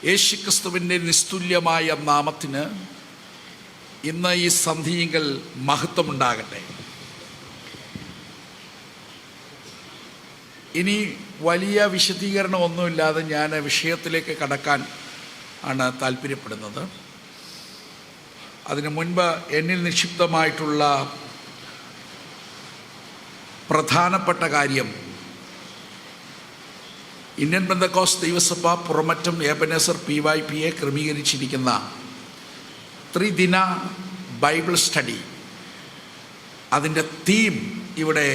യേശുക്രിസ്തുവിൻ്റെ നിസ്തുല്യമായ നാമത്തിന് ഇന്ന് ഈ സന്ധിയിങ്കൽ മഹത്വമുണ്ടാകട്ടെ. ഇനി വലിയ വിശദീകരണമൊന്നുമില്ലാതെ ഞാൻ വിഷയത്തിലേക്ക് കടക്കാൻ ആണ് താല്പര്യപ്പെടുന്നത്. അതിനു മുൻപ് എന്നിൽ നിക്ഷിപ്തമായിട്ടുള്ള പ്രധാനപ്പെട്ട കാര്യം, ഇന്ത്യൻ പെന്തക്കോസ്ത് ദൈവസഭ പുറമറ്റം എബനേസർ PYPA ക്രമീകരിച്ചിരിക്കുന്ന ത്രിദിന ബൈബിൾ സ്റ്റഡി, അതിൻ്റെ തീം ഇവിടെ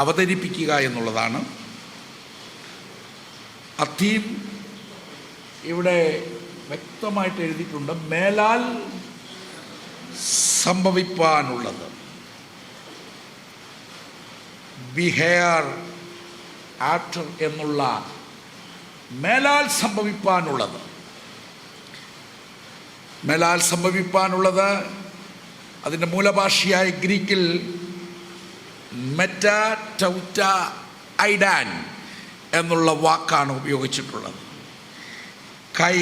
അവതരിപ്പിക്കുക എന്നുള്ളതാണ്. ആ തീം ഇവിടെ വ്യക്തമായിട്ട് എഴുതിയിട്ടുണ്ട്. മേലാൽ സംഭവിപ്പാനുള്ളത്, ബിഹെയർ ആഫ്റ്റർ എന്നുള്ള മേലാൽ സംഭവിപ്പാനുള്ളത്. മേലാൽ സംഭവിപ്പാനുള്ളത് അതിൻ്റെ മൂലഭാഷയായ ഗ്രീക്കിൽ മെറ്റാ ടൗറ്റ ഐഡാൻ എന്നുള്ള വാക്കാണ് ഉപയോഗിച്ചിട്ടുള്ളത്. കൈ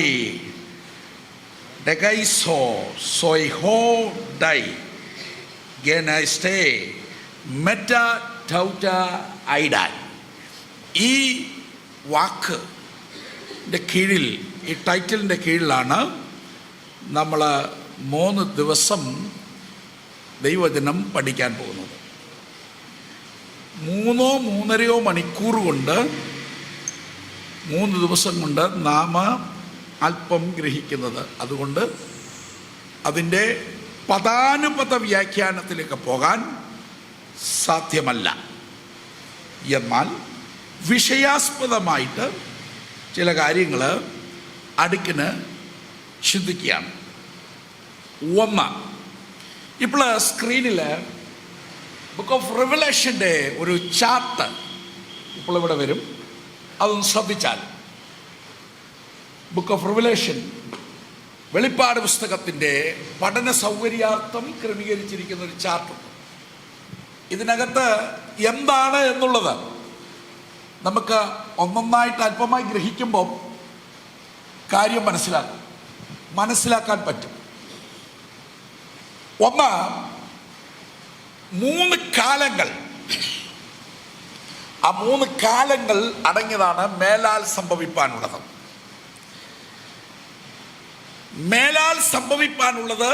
ഡെഗൈസോ സോയ്ഹോ ഡൈ ഗെനൈസ്റ്റേ മെറ്റാ ടൗറ്റ ഐഡാൻ. ഈ വാക്കിൻ്റെ കീഴിൽ, ഈ ടൈറ്റിലിൻ്റെ കീഴിലാണ് നമ്മൾ 3 ദിവസം ദൈവവചനം പഠിക്കാൻ പോകുന്നത്. 3-3.5 മണിക്കൂർ കൊണ്ട് 3 ദിവസം കൊണ്ട് നാം അല്പം ഗ്രഹിക്കുന്നത്. അതുകൊണ്ട് അതിൻ്റെ പദാനുപത വ്യാഖ്യാനത്തിലേക്ക് പോകാൻ സാധ്യമല്ല. എന്നാൽ വിഷയാസ്പദമായിട്ട് ചില കാര്യങ്ങൾ അടുക്കിന് ചിന്തിക്കുകയാണ്. ഒന്ന്, ഇപ്പോൾ സ്ക്രീനിൽ ബുക്ക് ഓഫ് റിവലേഷൻ്റെ ഒരു ചാർട്ട് ഇപ്പോൾ ഇവിടെ വരും. അതൊന്ന് ശ്രദ്ധിച്ചാൽ, ബുക്ക് ഓഫ് റിവലേഷൻ, വെളിപ്പാട് പുസ്തകത്തിൻ്റെ പഠന സൗകര്യാർത്ഥം ക്രമീകരിച്ചിരിക്കുന്ന ഒരു ചാർട്ടുണ്ട്. ഇതിനകത്ത് എന്താണ് എന്നുള്ളത് നമുക്ക് ഒന്നൊന്നായിട്ട് അല്പമായി ഗ്രഹിക്കുമ്പോൾ കാര്യം മനസ്സിലാക്കാൻ പറ്റും. ഒന്ന്, 3 കാലങ്ങൾ. ആ 3 കാലങ്ങൾ അടങ്ങിയതാണ് മേലാൽ സംഭവിപ്പാനുള്ളത്. മേലാൽ സംഭവിപ്പാനുള്ളത്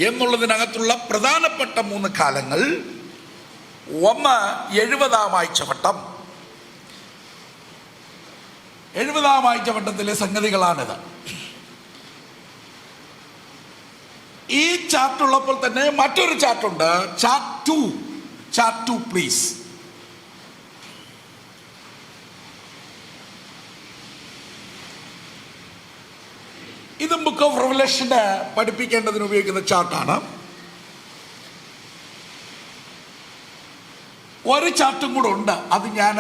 എന്നുള്ളതിനകത്തുള്ള പ്രധാനപ്പെട്ട 3 കാലങ്ങൾ. ഒന്ന്, 70-ാം ആഴ്ചവട്ടം. 70-ാം ആഴ്ചവട്ടത്തിലെ സംഗതികളാണിത്. ഈ ചാർട്ടുള്ളപ്പോൾ തന്നെ മറ്റൊരു ചാർട്ടുണ്ട്, ചാർട്ട് 2 പ്ലീസ്. ഇതും ബുക്ക് ഓഫ് റിവലേഷന് പഠിപ്പിക്കേണ്ടതിന് ഉപയോഗിക്കുന്ന ചാർട്ടാണ്. ഒരു ചാർട്ടും കൂടെ ഉണ്ട്. അത് ഞാൻ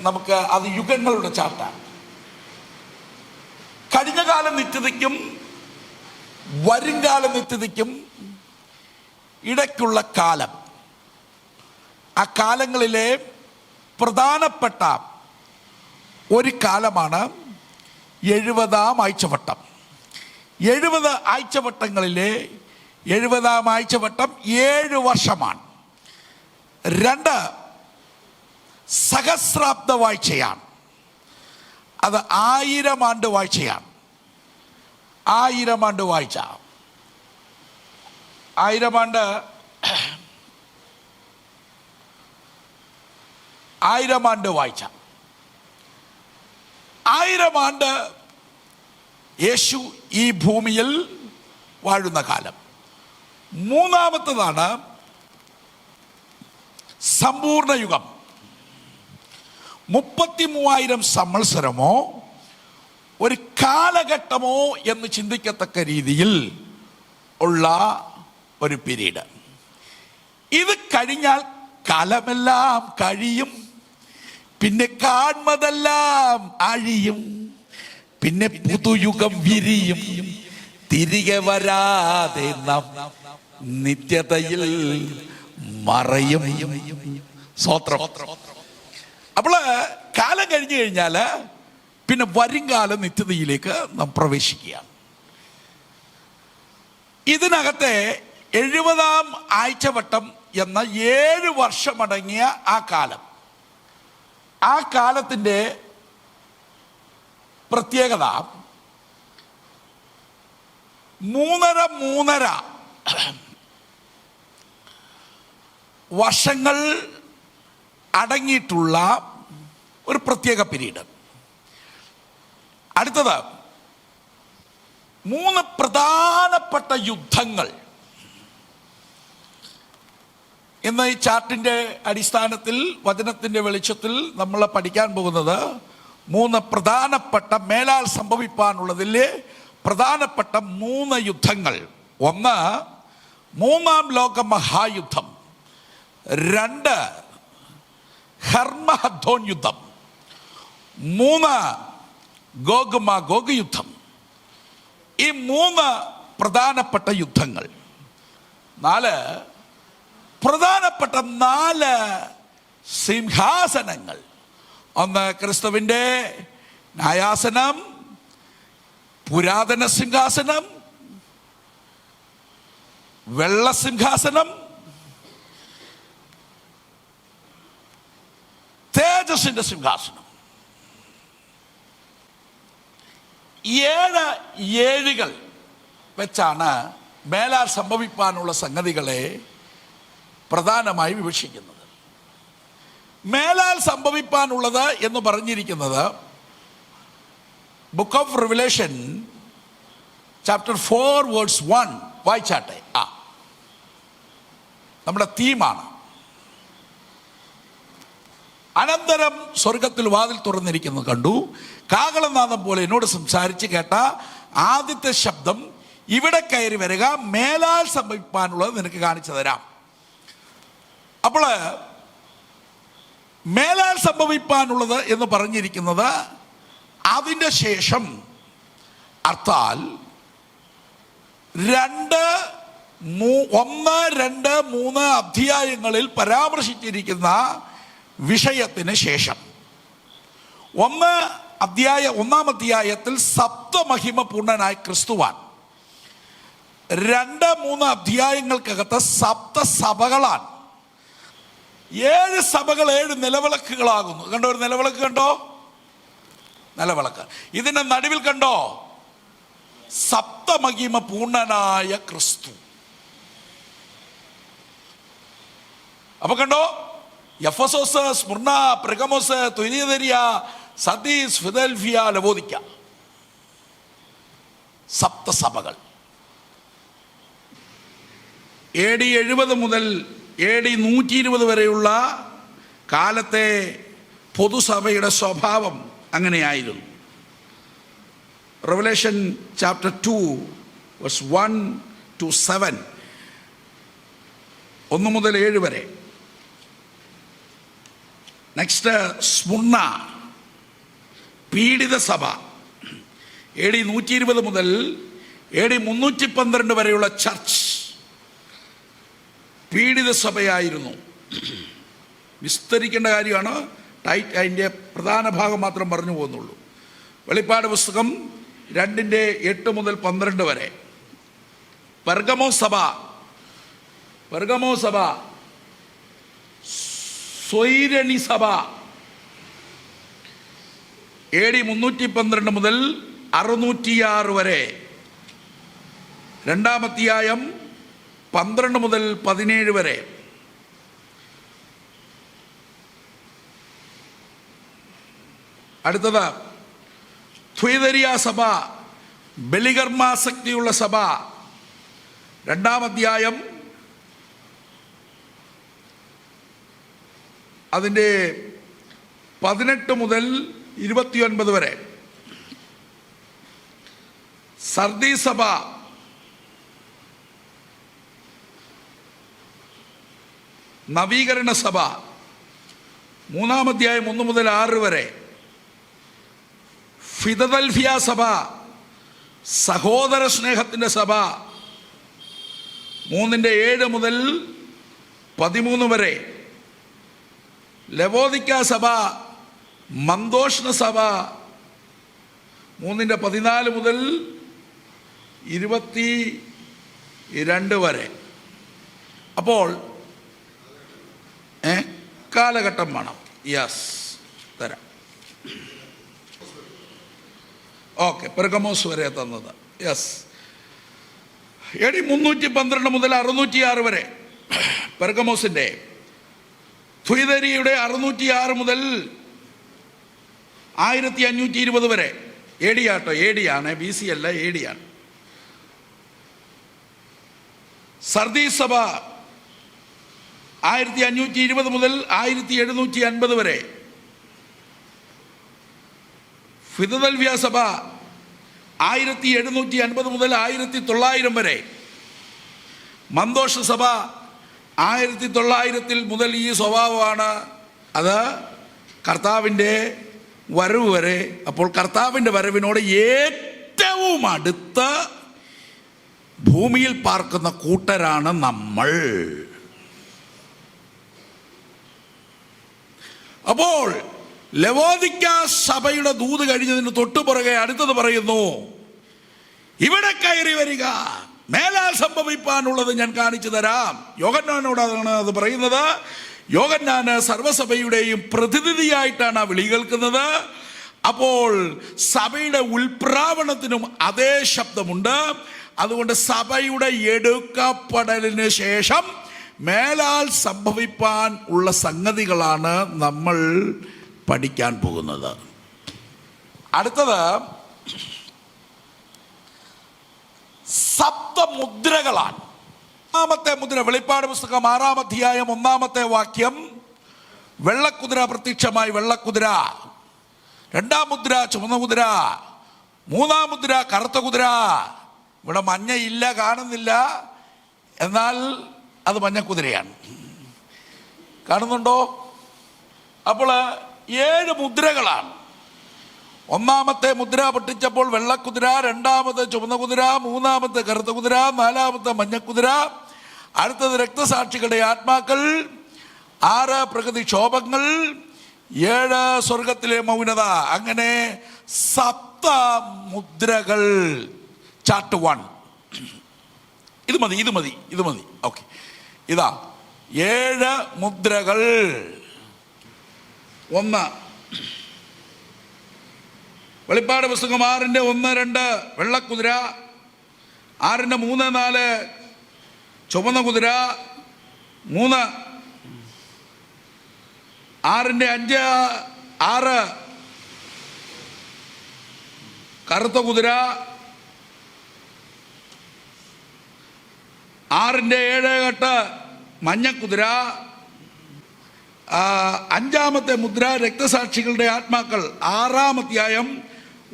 നമുക്ക് അത് യുഗങ്ങളുടെ ചാർട്ടാണ്. കഴിഞ്ഞ കാല നിത്യതയ്ക്കും വരുംകാല നിത്യതയ്ക്കും ഇടയ്ക്കുള്ള കാലം. ആ കാലങ്ങളിലെ പ്രധാനപ്പെട്ട ഒരു കാലമാണ് 70-ാം ആഴ്ചവട്ടം. 70 ആഴ്ചവട്ടങ്ങളിലെ 70-ാം ആഴ്ചവട്ടം 7 വർഷമാണ്. 2 സഹസ്രാബ്ദ വാഴ്ചയാണ്. അത് 1000 ആണ്ട് വാഴ്ചയാണ്. 1000 ആണ്ട് വാഴ്ച. 1000 ആണ്ട് 1000 ആണ്ട് വാഴ്ച. 1000 ആണ്ട് യേശു ഈ ഭൂമിയിൽ വാഴുന്ന കാലം. മൂന്നാമത്തതാണ് സമ്പൂർണ്ണ യുഗം. 33,000 സംവത്സരമോ ഒരു കാലഘട്ടമോ എന്ന് ചിന്തിക്കത്തക്ക രീതിയിൽ ഉള്ള ഒരു പീരീഡ്. ഇത് കഴിഞ്ഞാൽ കാലമെല്ലാം കഴിയും, പിന്നെ കാൺമതെല്ലാം അഴിയും, പിന്നെ പുതുയുഗം വിരിയും, തിരികെ വരാതെ നാം നിത്യതയിൽ മറയും. സ്വത്രം. അപ്പോൾ കാലം കഴിഞ്ഞു കഴിഞ്ഞാൽ പിന്നെ വരുംകാല നിത്യതയിലേക്ക് നാം പ്രവേശിക്കുകയാണ്. ഇതിനകത്തെ 70-ാം ആഴ്ചവട്ടം എന്ന 7 വർഷമടങ്ങിയ ആ കാലത്തിൻ്റെ പ്രത്യേകത 3.5 വർഷങ്ങൾ അടങ്ങിയിട്ടുള്ള ഒരു പ്രത്യേക പീരീഡ്. അടുത്തത് 3 പ്രധാനപ്പെട്ട യുദ്ധങ്ങൾ. ഇന്ന് ഈ ചാർട്ടിൻ്റെ അടിസ്ഥാനത്തിൽ വചനത്തിൻ്റെ വെളിച്ചത്തിൽ നമ്മൾ പഠിക്കാൻ പോകുന്നത് 3 പ്രധാനപ്പെട്ട മേലാൽ സംഭവിപ്പാനുള്ളതിലെ പ്രധാനപ്പെട്ട 3 യുദ്ധങ്ങൾ. ഒന്ന്, 3-ാം ലോക മഹായുദ്ധം. 2, ഹർമഹദ്ദോൻ യുദ്ധം. 3, ഗോഗ് മാഗോഗ് യുദ്ധം. ഈ 3 പ്രധാനപ്പെട്ട യുദ്ധങ്ങൾ. 4 പ്രധാനപ്പെട്ട 4 സിംഹാസനങ്ങൾ. ഒന്ന്, ക്രിസ്തുവിൻ്റെ ന്യായാസനം, പുരാതന സിംഹാസനം, വെള്ള സിംഹാസനം, തേജസ്സിന്റെ സിംഹാസനം. 7 ഏഴുകൾ വെച്ചാണ് മേലാൽ സംഭവിപ്പാനുള്ള സംഗതികളെ പ്രധാനമായി വിവക്ഷിക്കുന്നത്. മേലാൽ സംഭവിപ്പാനുള്ളത് എന്ന് പറഞ്ഞിരിക്കുന്നത് book of revelation chapter 4 verse 1 വായിച്ചാട്ടെ. നമ്മുടെ തീമാണ്. അനന്തരം സ്വർഗത്തിൽ വാതിൽ തുറന്നിരിക്കുന്നത് കണ്ടു. കാഹളനാദം പോലെ എന്നോട് സംസാരിച്ച് കേട്ട ആദ്യത്തെ ശബ്ദം, ഇവിടെ കയറി വരിക, മേലാൽ സംഭവിപ്പാനുള്ളത് നിനക്ക് കാണിച്ചു തരാം. അപ്പോൾ മേലാൽ സംഭവിപ്പാനുള്ളത് എന്ന് പറഞ്ഞിരിക്കുന്നത് അതിൻ്റെ ശേഷം, അർത്ഥാൽ 1, 2, 3 അധ്യായങ്ങളിൽ പരാമർശിച്ചിരിക്കുന്ന വിഷയത്തിന് ശേഷം. 1-ാം അധ്യായത്തിൽ സപ്തമഹിമ പൂർണ്ണനായ ക്രിസ്തുവാൻ. 2, 3 അധ്യായങ്ങൾക്കകത്ത് സപ്തസഭകളാണ്. 7 സഭകൾ 7 നിലവിളക്കുകളാകുന്നു. കണ്ടോ? ഒരു നിലവിളക്ക് കണ്ടോ? നിലവിളക്ക്. ഇതിന്റെ നടുവിൽ കണ്ടോ? സപ്തമഹിമ പൂർണ്ണനായ ക്രിസ്തു. അപ്പൊ കണ്ടോ? എഫെസോസ്, സ്മുർണ, പെർഗമോസ്, തുയതീര, സദീസ്, ഫിലദൽഫിയ, ലവോദിക്ക. സപ്തസഭകൾ. AD 70 മുതൽ AD 120 വരെയുള്ള കാലത്തെ പൊതുസഭയുടെ സ്വഭാവം അങ്ങനെയായിരുന്നു. റെവലേഷൻ ചാപ്റ്റർ 2 വേഴ്സ് 1 to 7, 1 മുതൽ 7 വരെ. നെക്സ്റ്റ്, സ്മുർണ, പീഡിത സഭ. AD 120 മുതൽ AD 312 വരെയുള്ള ചർച്ച് പീഡിത സഭയായിരുന്നു. വിസ്തരിക്കേണ്ട കാര്യമാണ്. അതിൻ്റെ പ്രധാന ഭാഗം മാത്രം പറഞ്ഞു പോകുന്നുള്ളൂ. വെളിപ്പാട് പുസ്തകം 2:8 മുതൽ 12 വരെ. പെർഗമോ സഭ, സ്വൈരണി സഭ, AD 312 മുതൽ 606 വരെ. 2-ാം അധ്യായം 12 മുതൽ 17 വരെ. അടുത്തത് ത്വൈതരിയ സഭ, ബലികർമാസക്തിയുള്ള സഭ. 2-ാം അധ്യായം അതിൻ്റെ 18 മുതൽ 29 വരെ. സർദി സഭ, നവീകരണ സഭ. 3-ാം അധ്യായം 1 മുതൽ 6 വരെ. ഫിലദൽഫിയ സഭ, സഹോദര സ്നേഹത്തിൻ്റെ സഭ. 3:7 മുതൽ 13 വരെ. ലവോദിക്ക സഭ, മന്തോഷ്ണ സഭ 3:14 മുതൽ 22 വരെ. അപ്പോൾ കാലഘട്ടം വേണം. യെസ്, തരാം. ഓക്കെ, പെർഗമോസ് വരെ തന്നത്. യെസ്, AD 312 മുതൽ 606 വരെ പെർഗമോസിൻ്റെ. തുയതരിയുടെ 606 മുതൽ 1520 വരെ. AD ആട്ടോ, AD ആണ്, BC അല്ല, AD ആണ്. സർദീസ് സഭ 1520 മുതൽ 1750 വരെ. ഫിലദൽഫിയ സഭ 1750 മുതൽ 1900 വരെ. മന്തോഷ സഭ 1900 മുതൽ ഈ സ്വഭാവമാണ്. അത് കർത്താവിൻ്റെ വരവ് വരെ. അപ്പോൾ കർത്താവിൻ്റെ വരവിനോട് ഏറ്റവും അടുത്ത് ഭൂമിയിൽ പാർക്കുന്ന കൂട്ടരാണ് നമ്മൾ. അപ്പോൾ ലവോദിക്ക സഭയുടെ ദൂത് കഴിഞ്ഞതിന് തൊട്ടുപുറകെ അടുത്തത് പറയുന്നു, ഇവിടെ കയറി വരിക, മേലാൽ സംഭവിപ്പാനുള്ളത് ഞാൻ കാണിച്ചു തരാം. യോഹന്നാനോടാണ് അത് പറയുന്നത്. യോഹന്നാന് സർവ്വസഭയുടെയും പ്രതിനിധിയായിട്ടാണ് ആ വിളി കേൾക്കുന്നത്. അപ്പോൾ സഭയുടെ ഉൽപ്രാവണത്തിനും അതേ ശബ്ദമുണ്ട്. അതുകൊണ്ട് സഭയുടെ എടുക്കപ്പെടലിന് ശേഷം മേലാൽ സംഭവിപ്പാൻ ഉള്ള സംഗതികളാണ് നമ്മൾ പഠിക്കാൻ പോകുന്നത്. അടുത്തത് സപ്തമുദ്രകളാണ്. ഒന്നാമത്തെ മുദ്ര, വെളിപ്പാട് പുസ്തകം 6-ാം അധ്യായം 1-ാമത്തെ വാക്യം. വെള്ളക്കുതിര പ്രത്യക്ഷമായി, വെള്ളക്കുതിര. 2-ാം മുദ്ര ചുവന്ന കുതിര. 3-ാം മുദ്ര കറുത്ത കുതിര. ഇവിടെ മഞ്ഞ ഇല്ല, കാണുന്നില്ല, എന്നാൽ അത് മഞ്ഞക്കുതിരയാണ്. കാണുന്നുണ്ടോ? അപ്പോൾ 7 മുദ്രകളാണ്. 1-ാമത്തെ മുദ്ര പൊട്ടിച്ചപ്പോൾ വെള്ളക്കുതിര, 2-ാമത്തെ ചുവന്ന കുതിര, 3-ാമത്തെ കറുത്ത കുതിര, 4-ാമത്തെ മഞ്ഞക്കുതിര. അടുത്തത് രക്തസാക്ഷികളുടെ ആത്മാക്കൾ, 6 പ്രകൃതിക്ഷോഭങ്ങൾ, 7 സ്വർഗത്തിലെ മൗനത. അങ്ങനെ 7 മുദ്രകൾ. ചാർട്ട് 1. ഇത് മതി. ഓക്കെ, ഇതാ 7 മുദ്രകൾ. 1, വെളിപ്പാട് പുസ്തകം 6:1-2 വെള്ളക്കുതിര, 6:3-4 ചുവന്ന കുതിര, 3, 6:5-6 കറുത്ത കുതിര, 6:7-8 മഞ്ഞക്കുതിര. 5-ാമത്തെ മുദ്ര രക്തസാക്ഷികളുടെ ആത്മാക്കൾ, 6-ാം അധ്യായം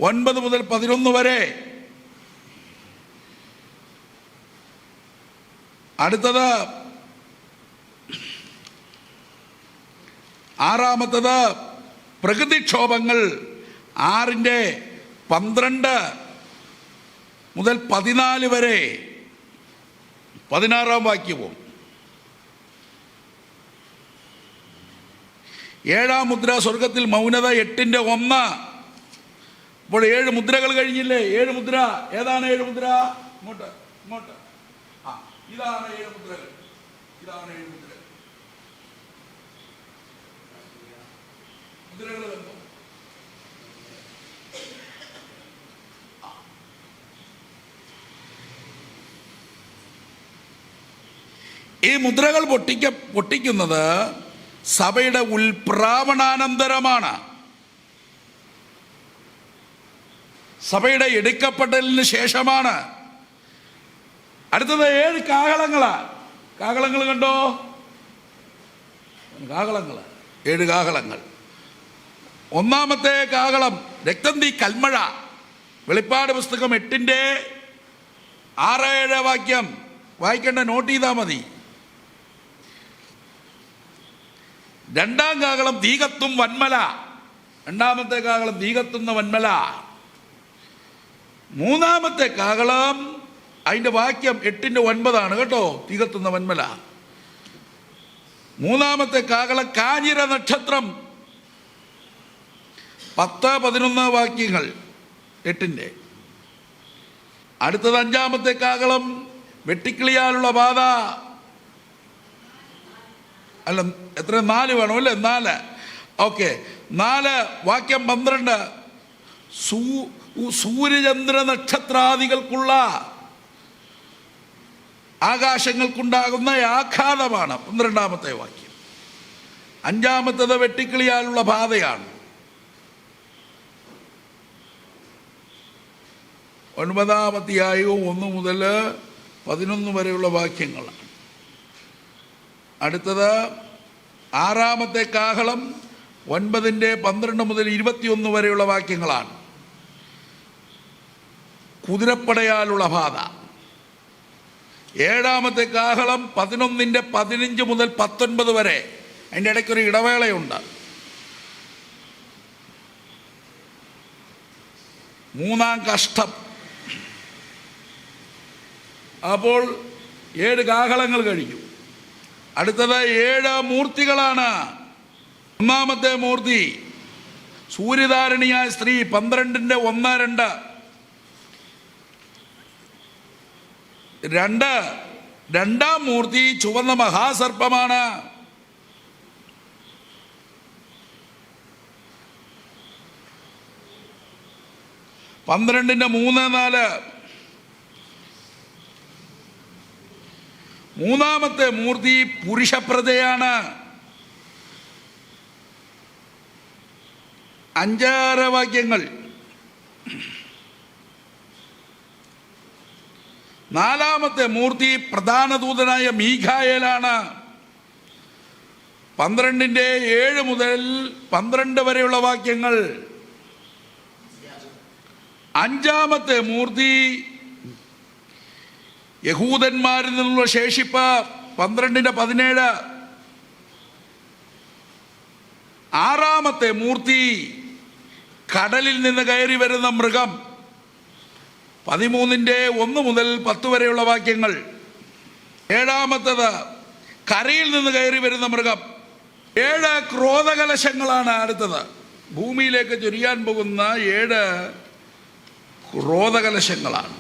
9 മുതൽ 11 വരെ. അടുത്തത് 6-ാമത്തത് പ്രകൃതിക്ഷോഭങ്ങൾ, 6:12 മുതൽ 14 വരെ. 16-ാം വാക്യവും. 7-ാം മുദ്ര സ്വർഗത്തിൽ മൗനത, 8:1. അപ്പോൾ 7 മുദ്രകൾ കഴിഞ്ഞില്ലേ? 7 മുദ്ര. ഏതാണ് 7 മുദ്ര? ഇങ്ങോട്ട്. ഇതാണ് 7 മുദ്രകൾ. മുദ്രകൾ കണ്ടോ? ഈ മുദ്രകൾ പൊട്ടിക്കുന്നത് സഭയുടെ ഉൽപ്രാവണാനന്തരമാണ്. സഭയുടെ എടുക്കപ്പെടലിന് ശേഷമാണ്. അടുത്തത് 7 കാഹളങ്ങളാണ്. കാഹളങ്ങൾ കണ്ടോ? കാഹളങ്ങൾ, 7 കാഹളങ്ങൾ. 1-ാമത്തെ കാഹളം രക്തം തീ കൽമഴ. വെളിപ്പാട് പുസ്തകം 8:6-7 വാക്യം. വായിക്കേണ്ട, നോട്ട് ചെയ്താൽ മതി. 2-ാം കാഹളം തീ കത്തും വന്മല. 2-ാമത്തെ കാഹളം തീ കത്തുന്ന വന്മല. 3-ാമത്തെ കാഹളം, അതിൻ്റെ വാക്യം 8:9 കേട്ടോ. തീ കത്തുന്ന വന്മല. 3-ാമത്തെ കാഹളം കാഞ്ഞിര നക്ഷത്രം. 10-11 വാക്യങ്ങൾ 8-ന്റെ. അടുത്തത് 5-ാമത്തെ കാഹളം വെട്ടിക്കിളിയാലുള്ള ബാധ. അല്ല, എത്ര? 4 വേണം അല്ലേ? 4. ഓക്കെ, 4 വാക്യം 12. സൂര്യചന്ദ്ര നക്ഷത്രാദികൾക്കുള്ള ആകാശങ്ങൾക്കുണ്ടാകുന്ന ആഘാതമാണ് 12-ാമത്തെ വാക്യം. 5-ാമത്തേത് വെട്ടിക്കിളിയാലുള്ള ബാധയാണ്. 9-ാം അധ്യായവും 1 മുതൽ 11 വരെയുള്ള വാക്യങ്ങളാണ്. അടുത്തത് 6-ാമത്തെ കാഹളം 9-ന്റെ 12 മുതൽ 21 വരെയുള്ള വാക്യങ്ങളാണ്. കുതിരപ്പടയാലുള്ള ബാധ. 7-ാമത്തെ കാഹളം 11-ന്റെ 15 മുതൽ 19 വരെ. അതിൻ്റെ ഇടയ്ക്കൊരു ഇടവേളയുണ്ട്. 3-ാം കഷ്ടം. അപ്പോൾ 7 കാഹളങ്ങൾ കഴിഞ്ഞു. അടുത്തത് 7 മൂർത്തികളാണ്. 1-ാമത്തെ മൂർത്തി സൂര്യധാരണിയായ സ്ത്രീ. 12-ന്റെ 1-2. 2-ാം മൂർത്തി ചുവന്ന മഹാസർപ്പമാണ്. 12-ന്റെ 3-4. 3-ാമത്തെ മൂർത്തി പുരുഷപ്രജയാണ്. 5-6 വാക്യങ്ങൾ. 4-ാമത്തെ മൂർത്തി പ്രധാന ദൂതനായ മീഖായേലാണ്. 12-ന്റെ 7 മുതൽ 12 വരെയുള്ള വാക്യങ്ങൾ. 5-ാമത്തെ മൂർത്തി യഹൂദന്മാരിൽ നിന്നുള്ള ശേഷിപ്പ്. 12-ന്റെ 17. 6-ാമത്തെ മൂർത്തി കടലിൽ നിന്ന് കയറി വരുന്ന മൃഗം. 13-ന്റെ 1 മുതൽ 10 വരെയുള്ള വാക്യങ്ങൾ. 7-ാമത്തേത് കരയിൽ നിന്ന് കയറി വരുന്ന മൃഗം. 7 ക്രോധകലശങ്ങളാണ് അടുത്തത്. ഭൂമിയിലേക്ക് ചൊരിയാൻ പോകുന്ന 7 ക്രോധകലശങ്ങളാണ്.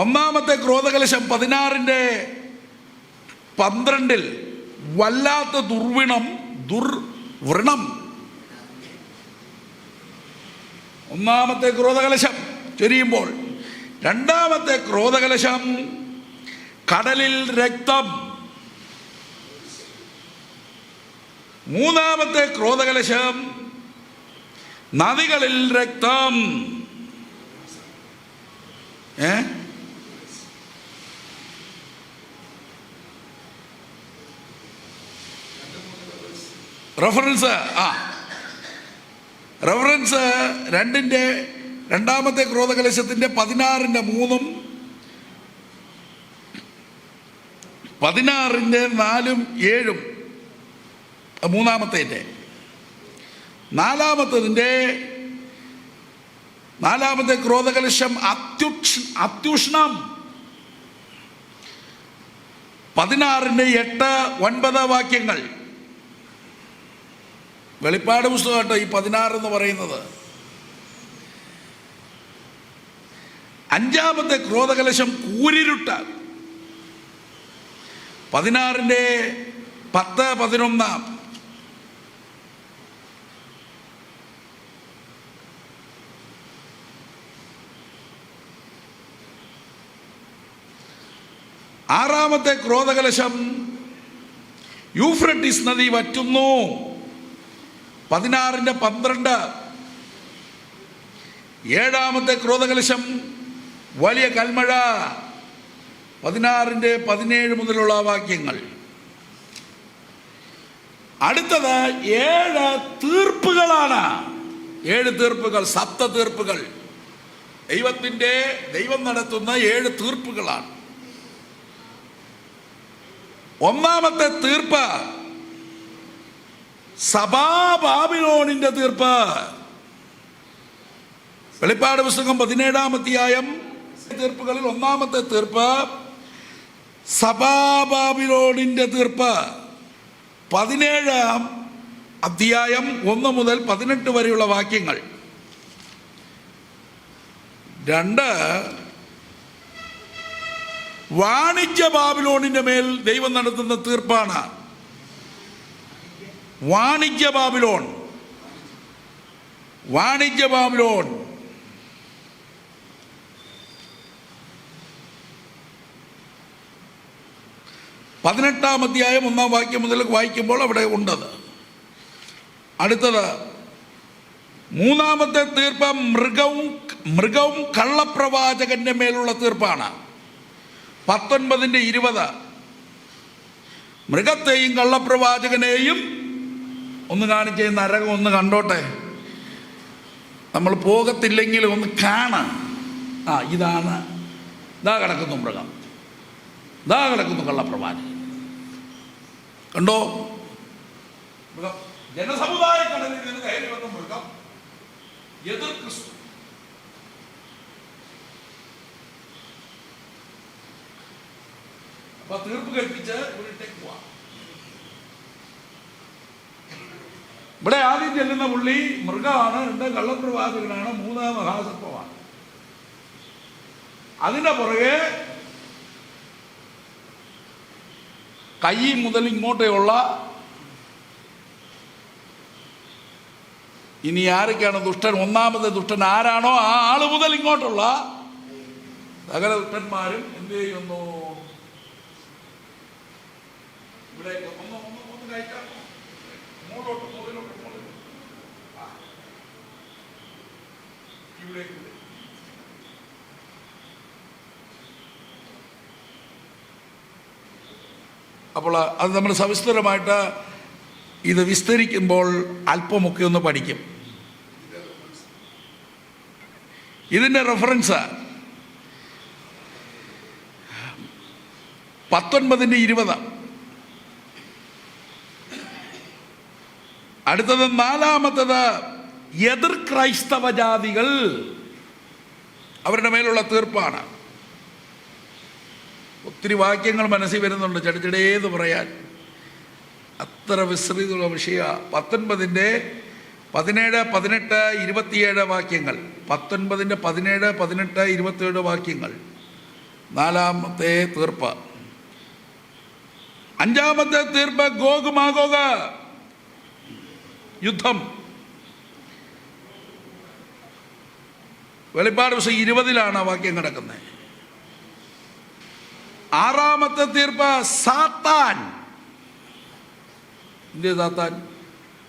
1-ാമത്തെ ക്രോധകലശം 16-ന്റെ 12 വല്ലാത്ത ദുർവ്രണം. 1-ാമത്തെ ക്രോധകലശം ചൊരിയുമ്പോൾ 2-ാമത്തെ ക്രോധകലശം കടലിൽ രക്തം. 3-ാമത്തെ ക്രോധകലശം നദികളിൽ രക്തം. റെഫറൻസ് 2-ാമത്തെ ക്രോധകലശത്തിന്റെ 16-ന്റെ 3-ഉം 16-ന്റെ 4-ഉം 7-ഉം. 3-ാമത്തേന്റെ 4-ാമത്തെ ക്രോധകലശം അത്യുഷ്ണം. 16-ന്റെ 8-9 വാക്യങ്ങൾ. വെളിപ്പാട് പുസ്തകം കേട്ടോ ഈ 16 എന്ന് പറയുന്നത്. 5-ാമത്തെ ക്രോധകലശം കൂരിരുട്ട. 16-ന്റെ 10-11. 6-ാമത്തെ ക്രോധകലശം യൂഫ്രട്ടീസ് നദി വറ്റുന്നു. 16-ന്റെ 12. 7-ാമത്തെ ക്രോധകലശം വലിയ കൽമഴ. 16-ന്റെ 17 മുതലുള്ള വാക്യങ്ങൾ. അടുത്തത് 7 തീർപ്പുകളാണ്. 7 തീർപ്പുകൾ, സപ്ത തീർപ്പുകൾ. ദൈവം നടത്തുന്ന 7 തീർപ്പുകളാണ്. 1-ാമത്തെ തീർപ്പ് സഭാ ബാബിലോണിന്റെ തീർപ്പ്. വെളിപ്പാട് പുസ്തകം 17-ാം അധ്യായം തീർപ്പുകളിൽ 1-ാമത്തെ തീർപ്പ് സഭാ ബാബിലോണിന്റെ തീർപ്പ്. 17 അധ്യായം 1 മുതൽ 18 വരെയുള്ള വാക്യങ്ങൾ. 2, വാണിജ്യ ബാബിലോണിന്റെ മേൽ ദൈവം നടത്തുന്ന തീർപ്പാണ്. വാണിജ്യ ബാബിലോൺ 18-ാം അധ്യായം 1-ാം വാക്യം മുതൽ വായിക്കുമ്പോൾ അവിടെ ഉണ്ടത്. അടുത്തത് 3-ാമത്തെ തീർപ്പ് മൃഗവും കള്ളപ്രവാചകന്റെ മേലുള്ള തീർപ്പാണ്. 19-20 മൃഗത്തെയും കള്ളപ്രവാചകനെയും ഒന്ന് കാണിച്ച് നരകം ഒന്ന് കണ്ടോട്ടെ, നമ്മൾ പോകത്തില്ലെങ്കിൽ ഒന്ന് കാണാം. ഇതാ കിടക്കുന്നു മൃഗം, ഇതാ കിടക്കുന്നു കള്ളപ്രവാചകൻ. കണ്ടോ? മൃഗം ജനസമുദായ കടലിൽ നിന്ന് കയറി വന്ന മൃഗം, എതിർ ക്രിസ്തു. അപ്പൊ തീർപ്പ് കൽപ്പിച്ച് ഇവിടേക്ക് പോവാം. ഇവിടെ ആദ്യം ചെല്ലുന്ന പുള്ളി മൃഗമാണ്, 2 കള്ളപ്രവാചകനാണ്, 3 മഹാസർപ്പമാണ്. അതിന്റെ പുറകെ കൈ മുതൽ ഇങ്ങോട്ടേയുള്ള ഇനി ആരൊക്കെയാണ് ദുഷ്ടൻ? 1-ാമത്തെ ദുഷ്ടൻ ആരാണോ ആ ആള് മുതൽ ഇങ്ങോട്ടുള്ള സകല ദുഷ്ടന്മാരും എന്ത് ചെയ്യുന്നു? ഇവിടെ ഒന്ന് കഴിക്കാം. അപ്പോൾ അത് നമ്മൾ സവിസ്തരമായിട്ട് ഇത് വിസ്തരിക്കുമ്പോൾ അല്പമൊക്കെ ഒന്ന് പഠിക്കും. ഇതിൻ്റെ റെഫറൻസ് 19-20. അടുത്തത് 4-ാമത്തത് എതിർ ക്രൈസ്തവ ജാതികൾ, അവരുടെ മേലുള്ള തീർപ്പാണ്. ഒത്തിരി വാക്യങ്ങൾ മനസ്സിൽ വരുന്നുണ്ട്, ചെടിച്ചെടേന്ന് പറയാൻ, അത്ര വിസ്തൃതമുള്ള വിഷയമാണ്. 19-ന്റെ 17, 18, 27 വാക്യങ്ങൾ. 19-ന്റെ 17, 18, 27 വാക്യങ്ങൾ 4-ാമത്തെ തീർപ്പ്. 5-ാമത്തെ തീർപ്പ് ഗോഗ് മാഗോഗ് യുദ്ധം. വെളിപ്പാട് ദിവസം 20-ലാണ് വാക്യം കിടക്കുന്നത്. 6-ാമത്തെ തീർപ്പ് സാത്താൻ. എന്ത് സാത്താൻ?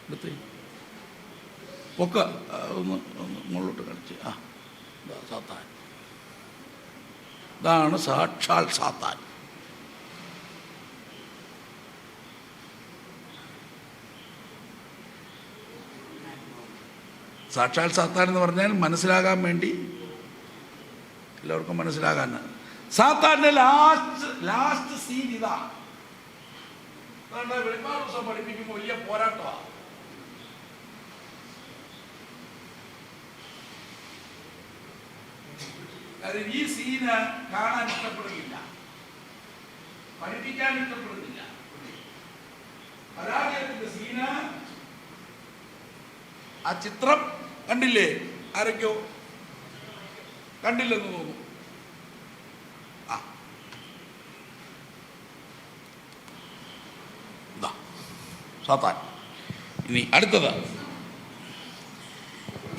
എടുത്ത് ഒക്കെ ഒന്ന് മുകളിലോട്ട് കളിച്ച്. സാത്താൻ, ഇതാണ് സാക്ഷാൽ സാത്താൻ. സാക്ഷാൽ സാത്താൻ എന്ന് പറഞ്ഞാൽ മനസ്സിലാകാൻ വേണ്ടി, എല്ലാവർക്കും മനസ്സിലാകാനാണ്. സാത്താന്റെ ലാസ്റ്റ് സീൻ ഇതാ. വെളിപ്പാട് ദിവസം പഠിപ്പിക്കുമ്പോൾ വലിയ പോരാട്ടമാണ്. കാര്യം ഈ സീന് കാണാൻ ഇഷ്ടപ്പെടുന്നില്ല, പഠിപ്പിക്കാൻ ഇഷ്ടപ്പെടുന്നില്ല. പരാജയത്തിന്റെ സീന്, ആ ചിത്രം കണ്ടില്ലേ? ആരൊക്കെയോ കണ്ടില്ലെന്ന് തോന്നുന്നു. സാത്താൻ. ഇനി അടുത്തത്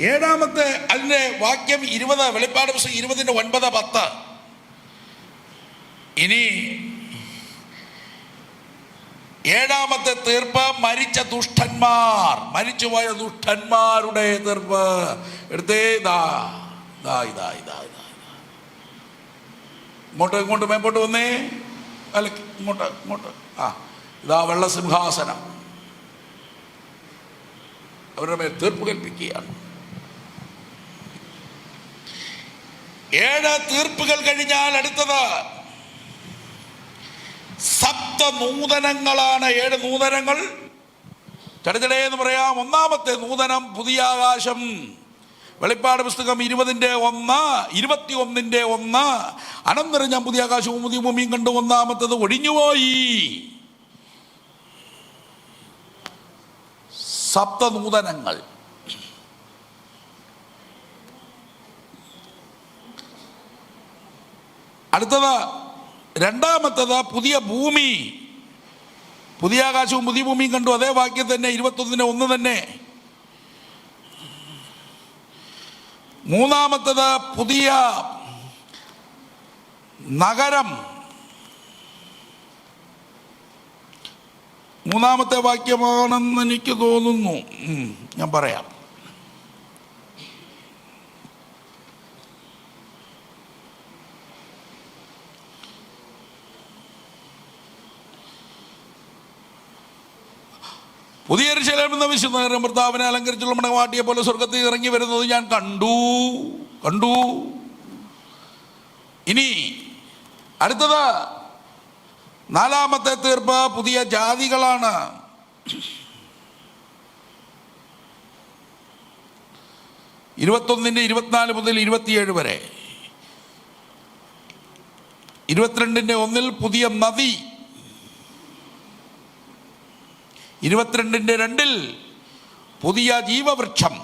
7-ാമത്തെ അതിന്റെ വാക്യം 20, വെളിപ്പാട് ദിവസം 20-ന്റെ 9, 10. ഇനി 7-ാമത്തെ തീർപ്പ് മരിച്ച ദുഷ്ടന്മാർ, മരിച്ചുപോയ ദുഷ്ടന്മാരുടെ തീർപ്പ്. എടുത്തേ, ഇങ്ങോട്ട് മേപ്പോട്ട് വന്നേ, അല്ല ഇങ്ങോട്ട്. ഇതാ വെള്ളസിംഹാസനം, അവരുടെ മേൽ തീർപ്പ് കൽപ്പിക്കുകയാണ്. 7 തീർപ്പുകൾ കഴിഞ്ഞാൽ അടുത്തത് സപ്തനൂതനങ്ങളാണ്. 7 നൂതനങ്ങൾ. ചടചടയെന്ന് പറയാം. 1-ാമത്തെ നൂതനം പുതിയ ആകാശം. വെളിപ്പാട് പുസ്തകം 20-ന്റെ 1, 21-ന്റെ 1. അനന്തരം ഞാൻ പുതിയ ആകാശവും പുതിയ ഭൂമിയും കണ്ടു, 1-ാമത്തത് ഒഴിഞ്ഞുപോയി. സപ്തനൂതനങ്ങൾ. അടുത്തത് രണ്ടാമത്തത് പുതിയ ഭൂമി. പുതിയ ആകാശവും പുതിയ ഭൂമിയും കണ്ടു. അതേ വാക്യം തന്നെ 21:1 തന്നെ. മൂന്നാമത്തത് പുതിയ നഗരം. മൂന്നാമത്തെ വാക്യമാണെന്ന് എനിക്ക് തോന്നുന്നു. ഞാൻ പറയാം. പുതിയ യെരൂശലേം എന്ന വിശുദ്ധ നഗരം ഭർത്താവിനെ അലങ്കരിച്ചുള്ള മണവാട്ടിയെ പോലെ സ്വർഗ്ഗത്തിൽ ഇറങ്ങി വരുന്നത് ഞാൻ കണ്ടു. ഇനി അടുത്തത് നാലാമത്തെ തീർപ്പ് പുതിയ ജാതികളാണ്. 21:24 മുതൽ 27 വരെ. 22:1 പുതിയ നദി. 22:2 പുതിയ ജീവവൃക്ഷം.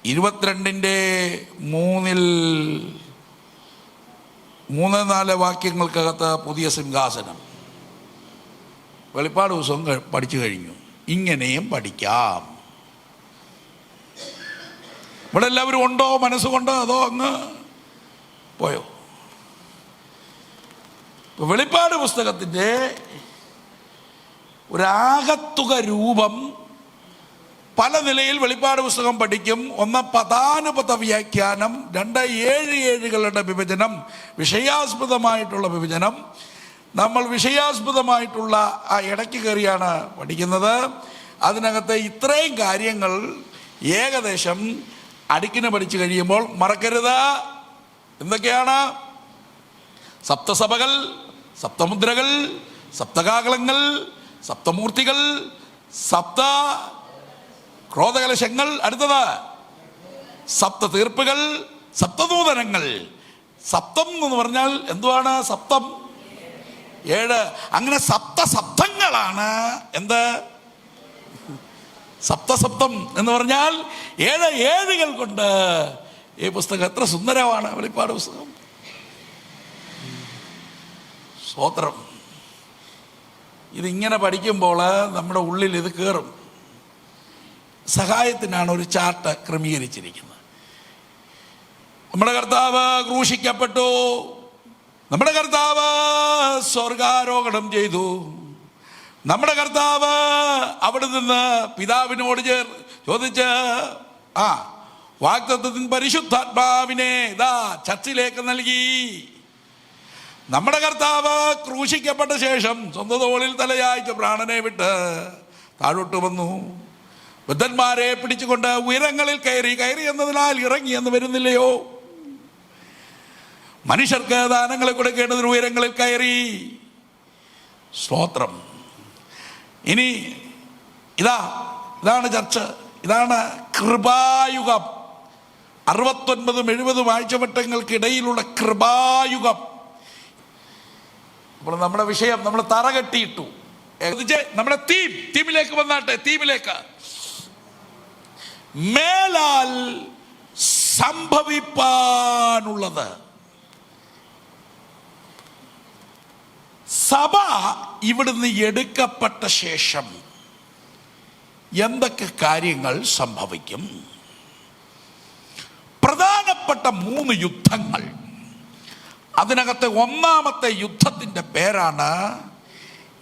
22:3 3-4 വാക്യങ്ങൾക്കകത്ത് പുതിയ സിംഹാസനം. വെളിപ്പാട് ദിവസം പഠിച്ചു കഴിഞ്ഞു. ഇങ്ങനെയും പഠിക്കാം. ഇവിടെ എല്ലാവരും ഉണ്ടോ? മനസ്സുകൊണ്ടോ അതോ അങ്ങ് പോയോ? വെളിപ്പാട് പുസ്തകത്തിൻ്റെ ഒരാകത്തുക രൂപം പല നിലയിൽ വെളിപ്പാട് പുസ്തകം പഠിക്കും. 1 പദാനുപത വ്യാഖ്യാനം, 2 7 വിഭജനം, വിഷയാസ്പദമായിട്ടുള്ള വിഭജനം. നമ്മൾ വിഷയാസ്പദമായിട്ടുള്ള ആ ഇടയ്ക്ക് കയറിയാണ് പഠിക്കുന്നത്. അതിനകത്ത് ഇത്രയും കാര്യങ്ങൾ ഏകദേശം അടുക്കിന് പഠിച്ചു കഴിയുമ്പോൾ മറക്കരുത്. എന്തൊക്കെയാണ്? സപ്തസഭകൾ, സപ്തമുദ്രകൾ, സപ്തകാകളങ്ങൾ, സപ്തമൂർത്തികൾ, സപ്ത ക്രോധകലശങ്ങൾ. അടുത്തത് സപ്ത തീർപ്പുകൾ, സപ്തനൂതനങ്ങൾ. സപ്തം എന്ന് പറഞ്ഞാൽ എന്തുവാണ്? സപ്തം 7. അങ്ങനെ സപ്തങ്ങളാണ്. എന്ത്? സപ്തം എന്ന് പറഞ്ഞാൽ 7 ഏഴുകൾ കൊണ്ട് ഈ പുസ്തകം എത്ര സുന്ദരമാണ്. വെളിപ്പാട് പുസ്തകം. സ്തോത്രം. ഇതിങ്ങനെ പഠിക്കുമ്പോൾ നമ്മുടെ ഉള്ളിൽ ഇത് കയറും. സഹായത്തിനാണ് ഒരു ചാർട്ട് ക്രമീകരിച്ചിരിക്കുന്നത്. നമ്മുടെ കർത്താവ് ക്രൂശിക്കപ്പെട്ടു. നമ്മുടെ കർത്താവ് സ്വർഗാരോഹണം ചെയ്തു. നമ്മുടെ കർത്താവ് അവിടെ നിന്ന് പിതാവിനോട് ചോദിച്ച് വാഗ്ദത്തത്തിൻ പരിശുദ്ധാത്മാവിനെ ഇതാ ചർച്ചിലേക്ക് നൽകി. നമ്മുടെ കർത്താവ് ക്രൂശിക്കപ്പെട്ട ശേഷം സ്വന്തം തോളിൽ തലയാഴ്ച പ്രാണനെ വിട്ട് താഴോട്ട് വന്നു. ബുദ്ധന്മാരെ പിടിച്ചുകൊണ്ട് ഉയരങ്ങളിൽ കയറി എന്നതിനാൽ ഇറങ്ങി എന്ന് വരുന്നില്ലയോ? മനുഷ്യർക്ക് ദാനങ്ങളെ കൊടുക്കേണ്ടതിന് ഉയരങ്ങളിൽ കയറി. സ്തോത്രം. ഇനി ഇതാണ് ചർച്ച. ഇതാണ് കൃപായുഗം. 69-70 ആഴ്ചവട്ടങ്ങൾക്കിടയിലുള്ള കൃപായുഗം. അപ്പോൾ നമ്മുടെ വിഷയം നമ്മൾ തറ കെട്ടിയിട്ടു. നമ്മുടെ തീമിലേക്ക് വന്നാട്ടെ. തീമിലേക്ക് മേലാൽ സംഭവിപ്പാനുള്ളത്. സഭ ഇവിടുന്ന് എടുക്കപ്പെട്ട ശേഷം എന്തൊക്കെ കാര്യങ്ങൾ സംഭവിക്കും? പ്രധാനപ്പെട്ട 3 യുദ്ധങ്ങൾ. അതിനകത്തെ ഒന്നാമത്തെ യുദ്ധത്തിൻ്റെ പേരാണ്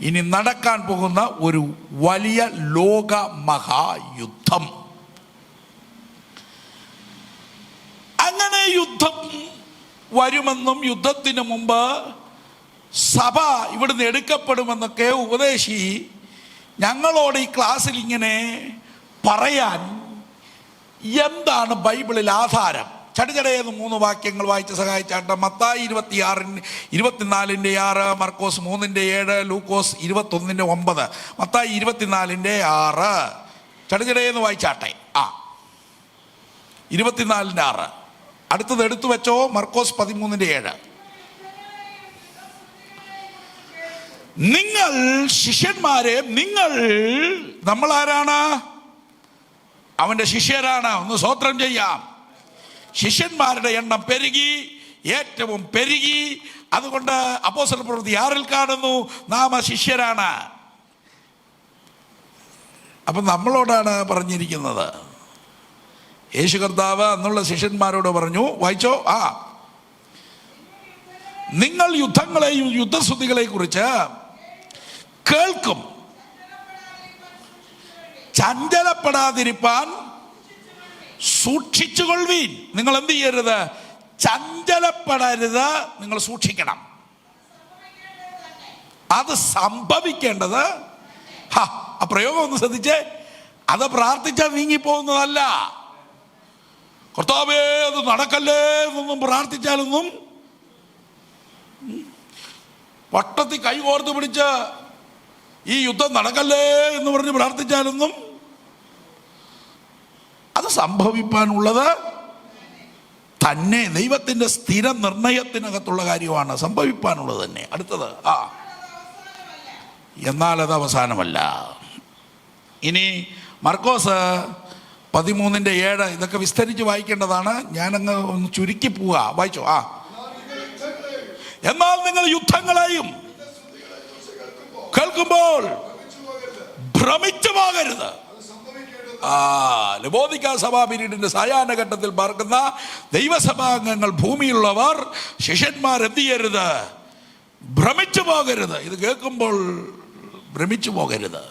ഇനി നടക്കാൻ പോകുന്ന ഒരു വലിയ ലോക മഹായുദ്ധം. അങ്ങനെ യുദ്ധം വരുമെന്നും യുദ്ധത്തിന് മുമ്പ് സഭ ഇവിടുന്ന് എടുക്കപ്പെടുമെന്നൊക്കെ ഉപദേശി ഞങ്ങളോട് ഈ ക്ലാസ്സിൽ ഇങ്ങനെ പറയാൻ എന്താണ് ബൈബിളിൽ ആധാരം? ചടിചടയെന്ന് 3 വാക്യങ്ങൾ വായിച്ച് സഹായിച്ചാട്ട്. മത്തായി 24:6, മർക്കോസ് 3:7, ലൂക്കോസ് 21:9. മത്തായി 24:6 ചടിചടയെന്ന് വായിച്ചാട്ടെ. 24:6. അടുത്തത് എടുത്തു വെച്ചോ. മർക്കോസ് 13:7. നിങ്ങൾ ശിഷ്യന്മാരെ, നമ്മൾ ആരാണ്? അവന്റെ ശിഷ്യരാണ്. ഒന്ന് സ്തോത്രം ചെയ്യാം. ശിഷ്യന്മാരുടെ എണ്ണം പെരുകി, ഏറ്റവും പെരുകി. അതുകൊണ്ട് അപ്പോസ്തല പ്രവൃത്തി 6 കാണുന്നു, നാം ശിഷ്യരാണ്. അപ്പം നമ്മളോടാണ് പറഞ്ഞിരിക്കുന്നത്. യേശു കർത്താവ് അന്നുള്ള ശിഷ്യന്മാരോട് പറഞ്ഞു, വായിച്ചോ. നിങ്ങൾ യുദ്ധങ്ങളെയും യുദ്ധശ്രുതികളെയും കുറിച്ച് കേൾക്കും, ചഞ്ചലപ്പെടാതിരിപ്പാൻ സൂക്ഷിച്ചുകൊള്ളുവീൻ. നിങ്ങൾ എന്ത് ചെയ്യരുത്? ചഞ്ചലപ്പെടരുത്, നിങ്ങൾ സൂക്ഷിക്കണം. അത് സംഭവിക്കേണ്ടത്. ആ പ്രയോഗം ഒന്ന് ശ്രദ്ധിച്ചേ. അത് പ്രാർത്ഥിച്ചാൽ നീങ്ങിപ്പോകുന്നതല്ല. കർത്താവേ അത് നടക്കല്ലേ എന്നൊന്നും പ്രാർത്ഥിച്ചാലൊന്നും, വട്ടത്തിൽ കൈ കോർത്ത് പിടിച്ച് ഈ യുദ്ധം നടക്കല്ലേ എന്ന് പറഞ്ഞ് പ്രാർത്ഥിച്ചാലൊന്നും അത് സംഭവിപ്പാനുള്ളത് തന്നെ. ദൈവത്തിന്റെ സ്ഥിര നിർണയത്തിനകത്തുള്ള കാര്യമാണ്, സംഭവിപ്പാനുള്ളത് തന്നെ. അടുത്തത്, എന്നാൽ അത് അവസാനമല്ല. ഇനി മർക്കോസ് 13:7 ഇതൊക്കെ വിസ്തരിച്ച് വായിക്കേണ്ടതാണ്. ഞാനങ്ങ് ഒന്ന് ചുരുക്കി പോവുക. വായിച്ചോ. എന്നാൽ നിങ്ങൾ യുദ്ധങ്ങളെയും കേൾക്കുമ്പോൾ ഭ്രമിച്ചു പോകരുത്. ലബോദിക്ക സഭാ പീരീഡിന്റെ സായാഹ്ന ഘട്ടത്തിൽ പാർക്കുന്ന ദൈവസഭാംഗങ്ങൾ, ഭൂമിയിലുള്ളവർ, ശിഷ്യന്മാർ എന്ത് ചെയ്യരുത്? ഭ്രമിച്ചു പോകരുത്. ഇത് കേൾക്കുമ്പോൾ ഭ്രമിച്ചു പോകരുത്.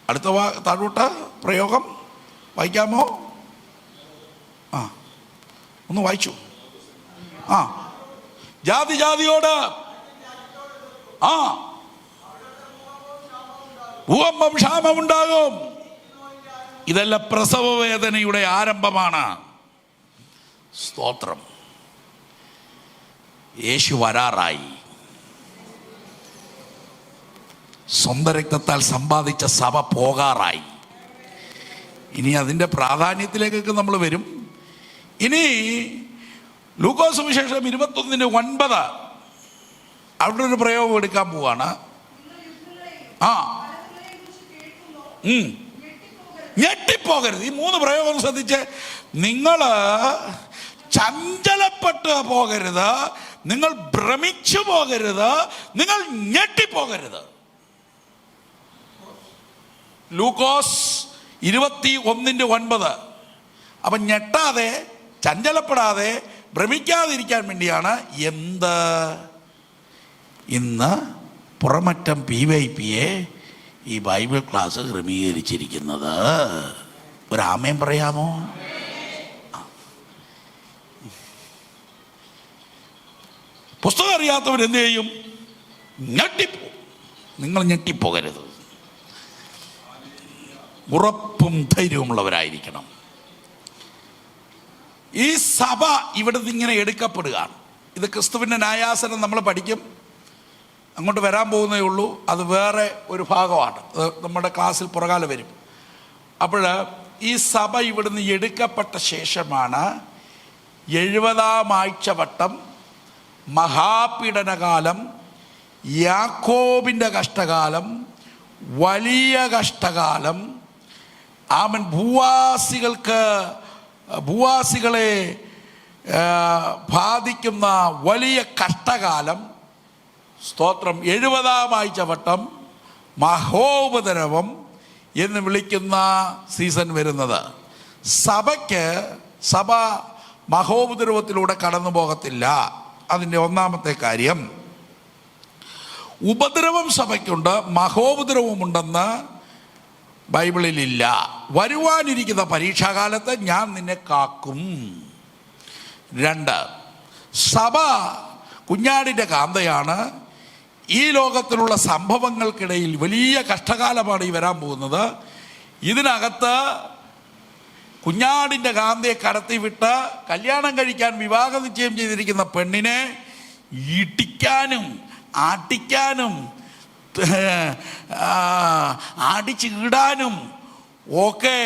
അടുത്ത താഴോട്ട് പ്രയോഗം വായിക്കാമോ? ഒന്ന് വായിച്ചു. ജാതി ജാതിയോട് ഭൂകമ്പം, ക്ഷാമമുണ്ടാകും. ഇതെല്ലാം പ്രസവ വേദനയുടെ ആരംഭമാണ്. സ്തോത്രം. യേശു വരാറായി. സ്വന്തം രക്തത്താൽ സമ്പാദിച്ച സഭ പോകാറായി. ഇനി അതിൻ്റെ പ്രാധാന്യത്തിലേക്കൊക്കെ നമ്മൾ വരും. ഇനി ലൂക്കോസ് സുവിശേഷം 21:9 അവിടെ ഒരു പ്രയോഗം എടുക്കാൻ പോവാണ്. ഞെട്ടിപ്പോകരുത്. ഈ 3 പ്രയോഗം ശ്രദ്ധിച്ച്. നിങ്ങൾ ചഞ്ചലപ്പെട്ട് പോകരുത്, നിങ്ങൾ ഭ്രമിച്ചു പോകരുത്, നിങ്ങൾ ഞെട്ടിപ്പോകരുത്. ലൂക്കോസ് 21:9. അപ്പം ഞെട്ടാതെ, ചഞ്ചലപ്പെടാതെ, ഭ്രമിക്കാതിരിക്കാൻ വേണ്ടിയാണ് ഇന്ന് പുറമറ്റം PYPയെ ഈ ബൈബിൾ ക്ലാസ് ക്രമീകരിച്ചിരിക്കുന്നത്. ഒരു ആമേൻ പറയാമോ? പുസ്തകം അറിയാത്തവർ എന്ത് ചെയ്യും? ഞെട്ടിപ്പോകും. നിങ്ങൾ ഞെട്ടിപ്പോകരുത്. ഉറപ്പും ധൈര്യവുമുള്ളവരായിരിക്കണം. ഈ സഭ ഇവിടുന്ന് ഇങ്ങനെ എടുക്കപ്പെടുകയാണ്. ഇത് ക്രിസ്തുവിൻ്റെ ന്യായാസനം നമ്മൾ പഠിക്കും, അങ്ങോട്ട് വരാൻ പോകുന്നേ ഉള്ളൂ. അത് വേറെ ഒരു ഭാഗമാണ്, നമ്മുടെ ക്ലാസ്സിൽ പുറകാലെ വരും. അപ്പോൾ ഈ സഭ ഇവിടുന്ന് എടുക്കപ്പെട്ട ശേഷമാണ് 70-ാം ആഴ്ചവട്ടം, മഹാപീഡനകാലം, യാക്കോബിൻ്റെ കഷ്ടകാലം, വലിയ കഷ്ടകാലം, ഭൂവാസികളെ ബാധിക്കുന്ന വലിയ കഷ്ടകാലം. സ്തോത്രം. 70-ാം ആഴ്ചവട്ടം, മഹോപദ്രവം എന്ന് വിളിക്കുന്ന സീസൺ വരുന്നത്. സഭ മഹോപദ്രവത്തിലൂടെ കടന്നു പോകത്തില്ല. അതിൻ്റെ ഒന്നാമത്തെ കാര്യം, ഉപദ്രവം സഭയ്ക്കുണ്ട്, മഹോപദ്രവമുണ്ടെന്ന് ബൈബിളിലില്ല. വരുവാനിരിക്കുന്ന പരീക്ഷാകാലത്ത് ഞാൻ നിന്നെ കാക്കും. 2, സഭ കുഞ്ഞാടിൻ്റെ കാന്തയാണ്. ഈ ലോകത്തിലുള്ള സംഭവങ്ങൾക്കിടയിൽ വലിയ കഷ്ടകാലമാണ് ഈ വരാൻ പോകുന്നത്. ഇതിനകത്ത് കുഞ്ഞാടിൻ്റെ കാന്തയെ കടത്തിവിട്ട് കല്യാണം കഴിക്കാൻ വിവാഹ നിശ്ചയം ചെയ്തിരിക്കുന്ന പെണ്ണിനെ ഇടിക്കാനും ആട്ടിക്കാനും ആടിച്ചിടാനും ഒക്കെ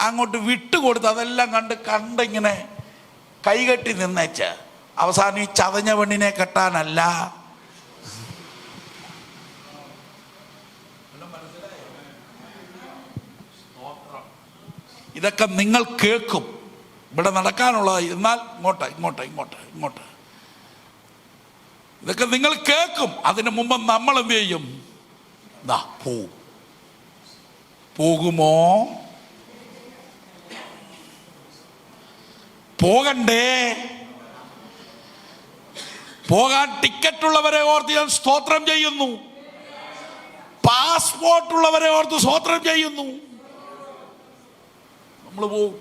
അങ്ങോട്ട് വിട്ടുകൊടുത്ത് അതെല്ലാം കണ്ടിങ്ങനെ കൈകെട്ടി നിന്നേച്ച് അവസാനം ഈ ചതഞ്ഞ പെണ്ണിനെ കെട്ടാനല്ല, ഇതൊക്കെ നിങ്ങൾ കേൾക്കും. ഇവിടെ നടക്കാനുള്ള, എന്നാൽ ഇങ്ങോട്ട് ഇതൊക്കെ നിങ്ങൾ കേൾക്കും. അതിനു മുമ്പ് നമ്മൾ എന്ത് ചെയ്യും? പോകുമോ? പോകണ്ടേ? പോകാൻ ടിക്കറ്റ് ഉള്ളവരെ ഓർത്ത് ഞാൻ സ്തോത്രം ചെയ്യുന്നു. പാസ്പോർട്ട് ഉള്ളവരെ ഓർത്ത് സ്തോത്രം ചെയ്യുന്നു. നമ്മൾ പോകും.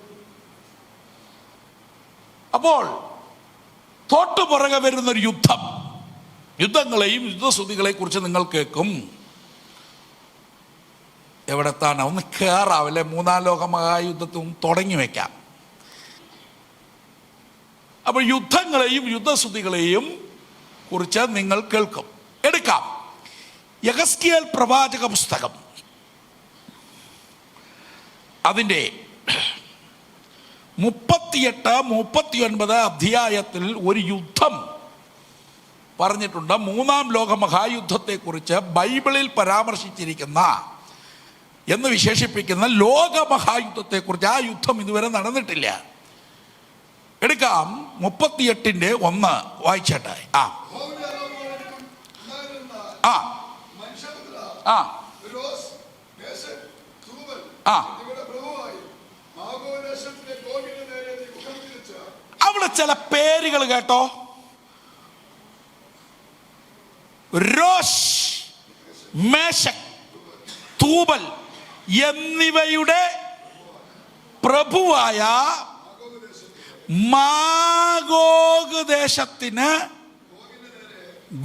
അപ്പോൾ തൊട്ടുപുറകെ വരുന്നൊരു യുദ്ധങ്ങളെയും യുദ്ധശ്രുതികളെ കുറിച്ച് നിങ്ങൾ കേൾക്കും. എവിടെത്താണ്? ഒന്ന് കയറാവല്ലേ, 3-ാം ലോക മഹായുദ്ധത്തും തുടങ്ങി വെക്കാം. അപ്പോൾ യുദ്ധങ്ങളെയും യുദ്ധശ്രുതികളെയും കുറിച്ച് നിങ്ങൾ കേൾക്കും. എടുക്കാം യെഹെസ്കേൽ പ്രവാചക പുസ്തകം, അതിൻ്റെ 38-39 അധ്യായത്തിൽ ഒരു യുദ്ധം പറഞ്ഞിട്ടുണ്ട്. 3-ാം ലോക മഹായുദ്ധത്തെക്കുറിച്ച് ബൈബിളിൽ പരാമർശിച്ചിരിക്കുന്ന എന്ന് വിശേഷിപ്പിക്കുന്ന ലോക മഹായുദ്ധത്തെക്കുറിച്ച്. ആ യുദ്ധം ഇതുവരെ നടന്നിട്ടില്ല. എടുക്കാം 38:1 വായിച്ചട്ടെ. അവിടെ ചില പേരുകൾ കേട്ടോ. രോഷ്, മേശക്, തൂബൽ എന്നിവയുടെ പ്രഭുവായ മാഗോഗ് ദേശത്തിന്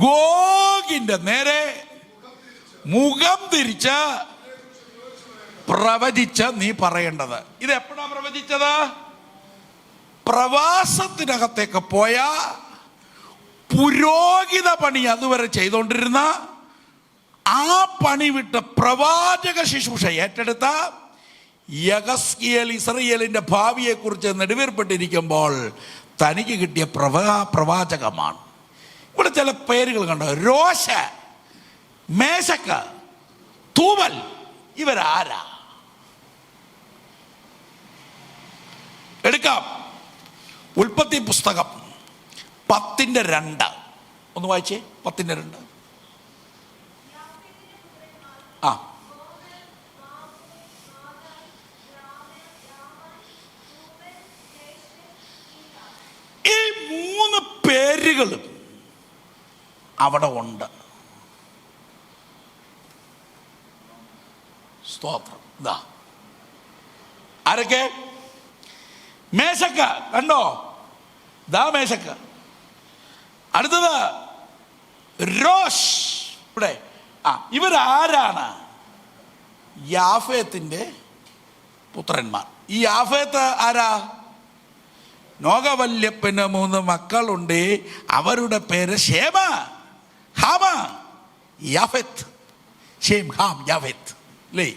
ഗോഗിന്റെ നേരെ മുഖം തിരിച്ച് പ്രവചിച്ച് നീ പറയേണ്ടത്. ഇത് എപ്പോഴാ പ്രവചിച്ചത്? പ്രവാസത്തിനകത്തേക്ക് പോയ പുരോഹിത പണി അതുവരെ ചെയ്തുകൊണ്ടിരുന്ന ആ പണി വിട്ട് പ്രവാചക ശുശ്രൂഷ ഏറ്റെടുത്ത യെഹെസ്കേൽ ഇസ്രായേലിന്റെ ഭാവിയെ കുറിച്ച് നെടുവീർപ്പെട്ടിരിക്കുമ്പോൾ തനിക്ക് കിട്ടിയ പ്രവാചകമാണ്. ഇവിടെ ചില പേരുകൾ കണ്ടോ. രോഷ, മേശക്ക്, തൂബൽ, ഇവരാരാ? എടുക്കാം ഉൽപ്പത്തി പുസ്തകം 10:2 ഒന്ന് വായിച്ചേ. 10:2. ഈ 3 പേരുകളും അവിടെ ഉണ്ട്. സ്തോത്രം. ഇതാ ആരൊക്കെ? മേശക്ക കണ്ടോ? ദാ മേശക്ക. അടുത്തത് രോഷ്. ഇവിടെ ഇവരാരാണ്? യാഫേത്തിന്റെ പുത്രന്മാർ. ഈ യാഫേത്ത് ആരാ? നോഗവല്യപ്പന് 3 മക്കളുണ്ട്. അവരുടെ പേര് ഷേമ, ഹാമ, യാഫെത്ത്. ഷേം, ഹാം, യാഫെത്ത് അല്ലേ?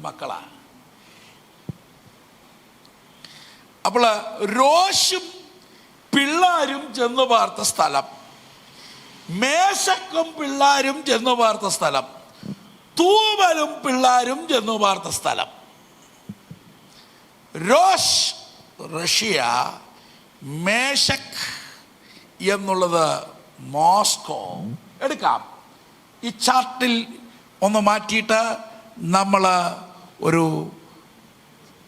മക്കളാ. അപ്പോൾ രോഷും പിള്ളാരും ചെന്നു പാർത്ത സ്ഥലം, മേശക്കും പിള്ളാരും ചെന്നു പാർത്ത സ്ഥലം, തൂബലും പിള്ളാരും ചെന്നു പാർത്ത സ്ഥലം. രോഷ് റഷ്യ, മേശക് എന്നുള്ളത് മോസ്കോ. എടുക്കാം. ഈ ചാർട്ടിൽ ഒന്ന് മാറ്റിയിട്ട് നമ്മൾ ഒരു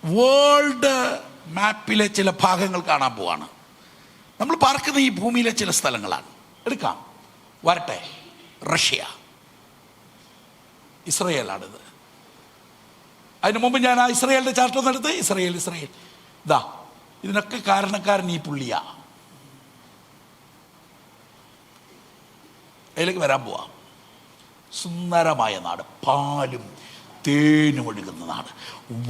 വേൾഡ് മാപ്പിലെ ചില ഭാഗങ്ങൾ കാണാൻ പോവാണ്. നമ്മൾ പാർക്കുന്ന ഈ ഭൂമിയിലെ ചില സ്ഥലങ്ങളാണ്. എടുക്കാം, വരട്ടെ. റഷ്യ, ഇസ്രയേലാണിത്. അതിനു മുമ്പ് ഞാൻ ആ ഇസ്രയേലിൻ്റെ ചാർട്ട് ഒന്ന് എടുത്ത്. ഇസ്രയേൽ ഇതാ, ഇതിനൊക്കെ കാരണക്കാരൻ ഈ പുള്ളിയാ. അതിലേക്ക് വരാൻ പോവാം. സുന്ദരമായ നാട്, പാലും തേനും ഒഴുകുന്ന നാട്,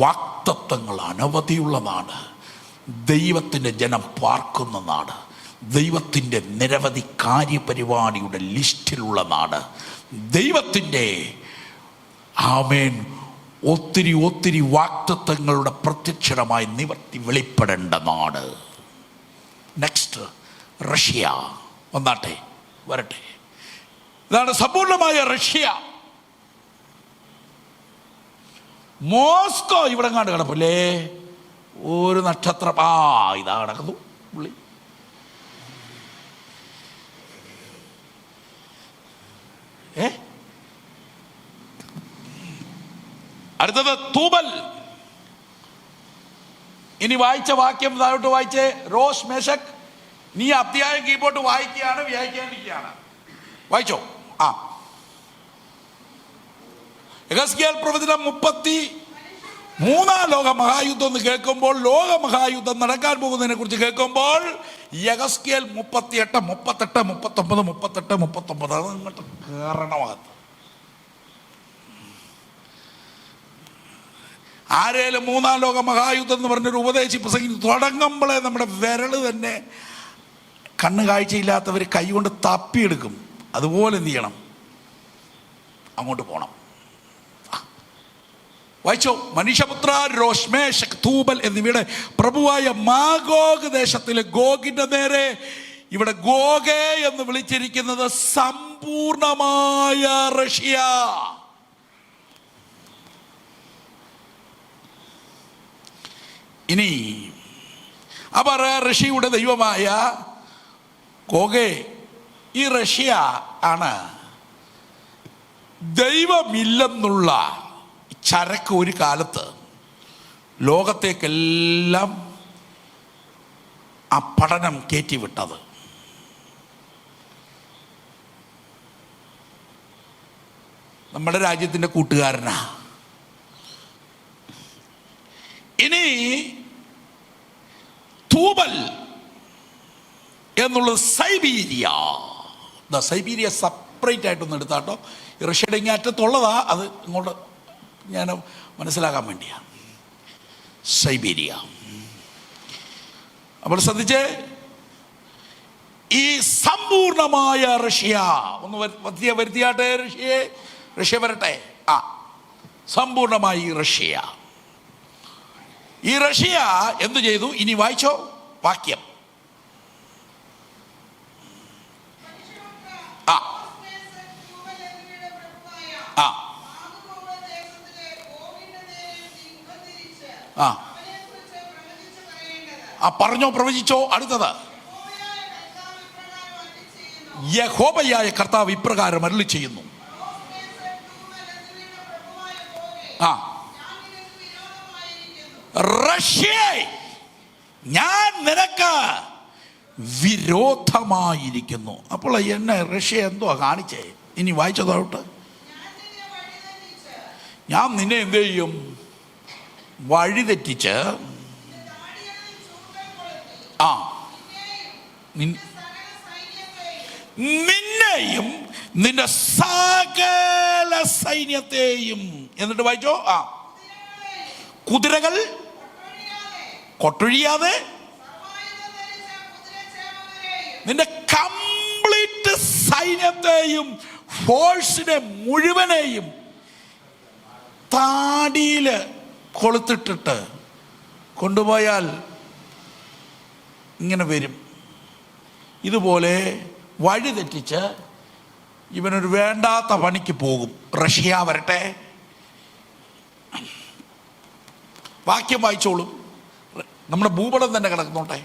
വാക്തത്വങ്ങൾ അനവധിയുള്ള നാട്, ദൈവത്തിൻ്റെ ജനം പാർക്കുന്ന നാട്, ദൈവത്തിൻ്റെ നിരവധി കാര്യപരിപാടിയുടെ ലിസ്റ്റിലുള്ള നാട്, ദൈവത്തിൻ്റെ ആമേൻ ഒത്തിരി വാക്തത്വങ്ങളുടെ പ്രത്യക്ഷമായി നിവർത്തി വെളിപ്പെടേണ്ട നാട്. Next Russia. വന്നാട്ടെ, വരട്ടെ. ഇതാണ് സമ്പൂർണമായ റഷ്യ. മോസ്കോ ഇവിടെ കണ്ട് കിടപ്പല്ലേ, ഒരു നക്ഷത്രം. ഇതാ കിടക്കുന്നു പുള്ളി. അടുത്തത് തൂബൽ. ഇനി വായിച്ച വാക്യം താഴോട്ട് വായിച്ചേ. റോഷ് മേശക്. നീ അധ്യായം കീബോർഡ് വായിക്കുകയാണ്, വ്യാഖ്യാനിക്കുകയാണ്. വായിച്ചോ. യെഹെസ്കേൽ പ്രവചനം 33 ലോക മഹായുദ്ധം എന്ന് കേൾക്കുമ്പോൾ, ലോക മഹായുദ്ധം നടക്കാൻ പോകുന്നതിനെ കുറിച്ച് കേൾക്കുമ്പോൾ യെഹെസ്കേൽ 38, 38, 39, 38, 39 അത് ഇങ്ങോട്ട് കയറണമാകത്ത്. ആരേലും 3-ാം ലോക മഹായുദ്ധം എന്ന് പറഞ്ഞൊരു ഉപദേശി പ്രസംഗിച്ച് തുടങ്ങുമ്പോഴേ നമ്മുടെ വിരൽ തന്നെ, കണ്ണ് കാഴ്ചയില്ലാത്തവർ കൈ കൊണ്ട് തപ്പിയെടുക്കും. അതുപോലെ എന്ത് ചെയ്യണം, അങ്ങോട്ട് പോകണം. വായിച്ചോ. മനുഷ്യപുത്ര, രോഷ്മേശക്, തൂബൽ എന്നിവയുടെ പ്രഭുവായ മാഗോഗ് ദേശത്തിലെ ഗോഗിന്റെ നേരെ ഇവിടെ ഗോഗേ എന്ന് വിളിച്ചിരിക്കുന്നത് സമ്പൂർണമായ റഷ്യ. ഇനി അവർ റഷ്യയുടെ ദൈവമായ ഗോഗേ, ഈ റഷ്യ ആണ് ദൈവമില്ലെന്നുള്ള ചരക്ക് ഒരു കാലത്ത് ലോകത്തേക്കെല്ലാം ആ പഠനം കയറ്റിവിട്ടത്. നമ്മുടെ രാജ്യത്തിൻ്റെ കൂട്ടുകാരനാ. ഇനി തൂബൽ എന്നുള്ളത് സൈബീരിയ. സൈബീരിയ സെപ്പറേറ്റ് ആയിട്ടൊന്നും എടുത്താട്ടോ. റഷ്യയുടെ ഇങ്ങേറ്റത്തുള്ളതാ, അത് ഇങ്ങോട്ട് ഞാൻ മനസ്സിലാക്കാൻ വേണ്ടിയാണ്. സൈബീരിയ. അപ്പോൾ ശ്രദ്ധിച്ചേ, ഈ സമ്പൂർണമായ റഷ്യ ഒന്ന് വരുത്തിയാട്ടെ. റഷ്യ വരട്ടെ. സമ്പൂർണമായി റഷ്യ. ഈ റഷ്യ എന്തു ചെയ്തു? ഇനി വായിച്ചോ വാക്യം. പറഞ്ഞോ, പ്രവചിച്ചോ. അടുത്തത്, യഹോവയായ കർത്താവ് ഇപ്രകാരം അരുളി ചെയ്യുന്നു. റഷ്യ, ഞാൻ നിനക്ക് വിരോധമായിരിക്കുന്നു. അപ്പോൾ എന്നെ റഷ്യ എന്തുവാ കാണിച്ചേ? ഇനി വായിച്ചതോട്ട്. ഞാൻ നിന്നെ എന്ത് ചെയ്യും? വഴിതെറ്റിച്ച് നിന്നെയും നിന്റെ സകല സൈന്യത്തെയും. എന്നിട്ട് വായിച്ചോ. കുതിരകൾ കൊട്ടൊഴിയാതെ നിന്റെ കംപ്ലീറ്റ് സൈന്യത്തെയും ഫോഴ്സിനെ മുഴുവനെയും താടിയില് കൊളുത്തിട്ടിട്ട് കൊണ്ടുപോയാൽ ഇങ്ങനെ വരും. ഇതുപോലെ വഴി തെറ്റിച്ച് ഇവനൊരു വേണ്ടാത്ത പണിക്ക് പോകും. റഷ്യ വരട്ടെ. വാക്യം വായിച്ചോളും. നമ്മുടെ ഭൂപടം തന്നെ കിടക്കുന്നോട്ടെ.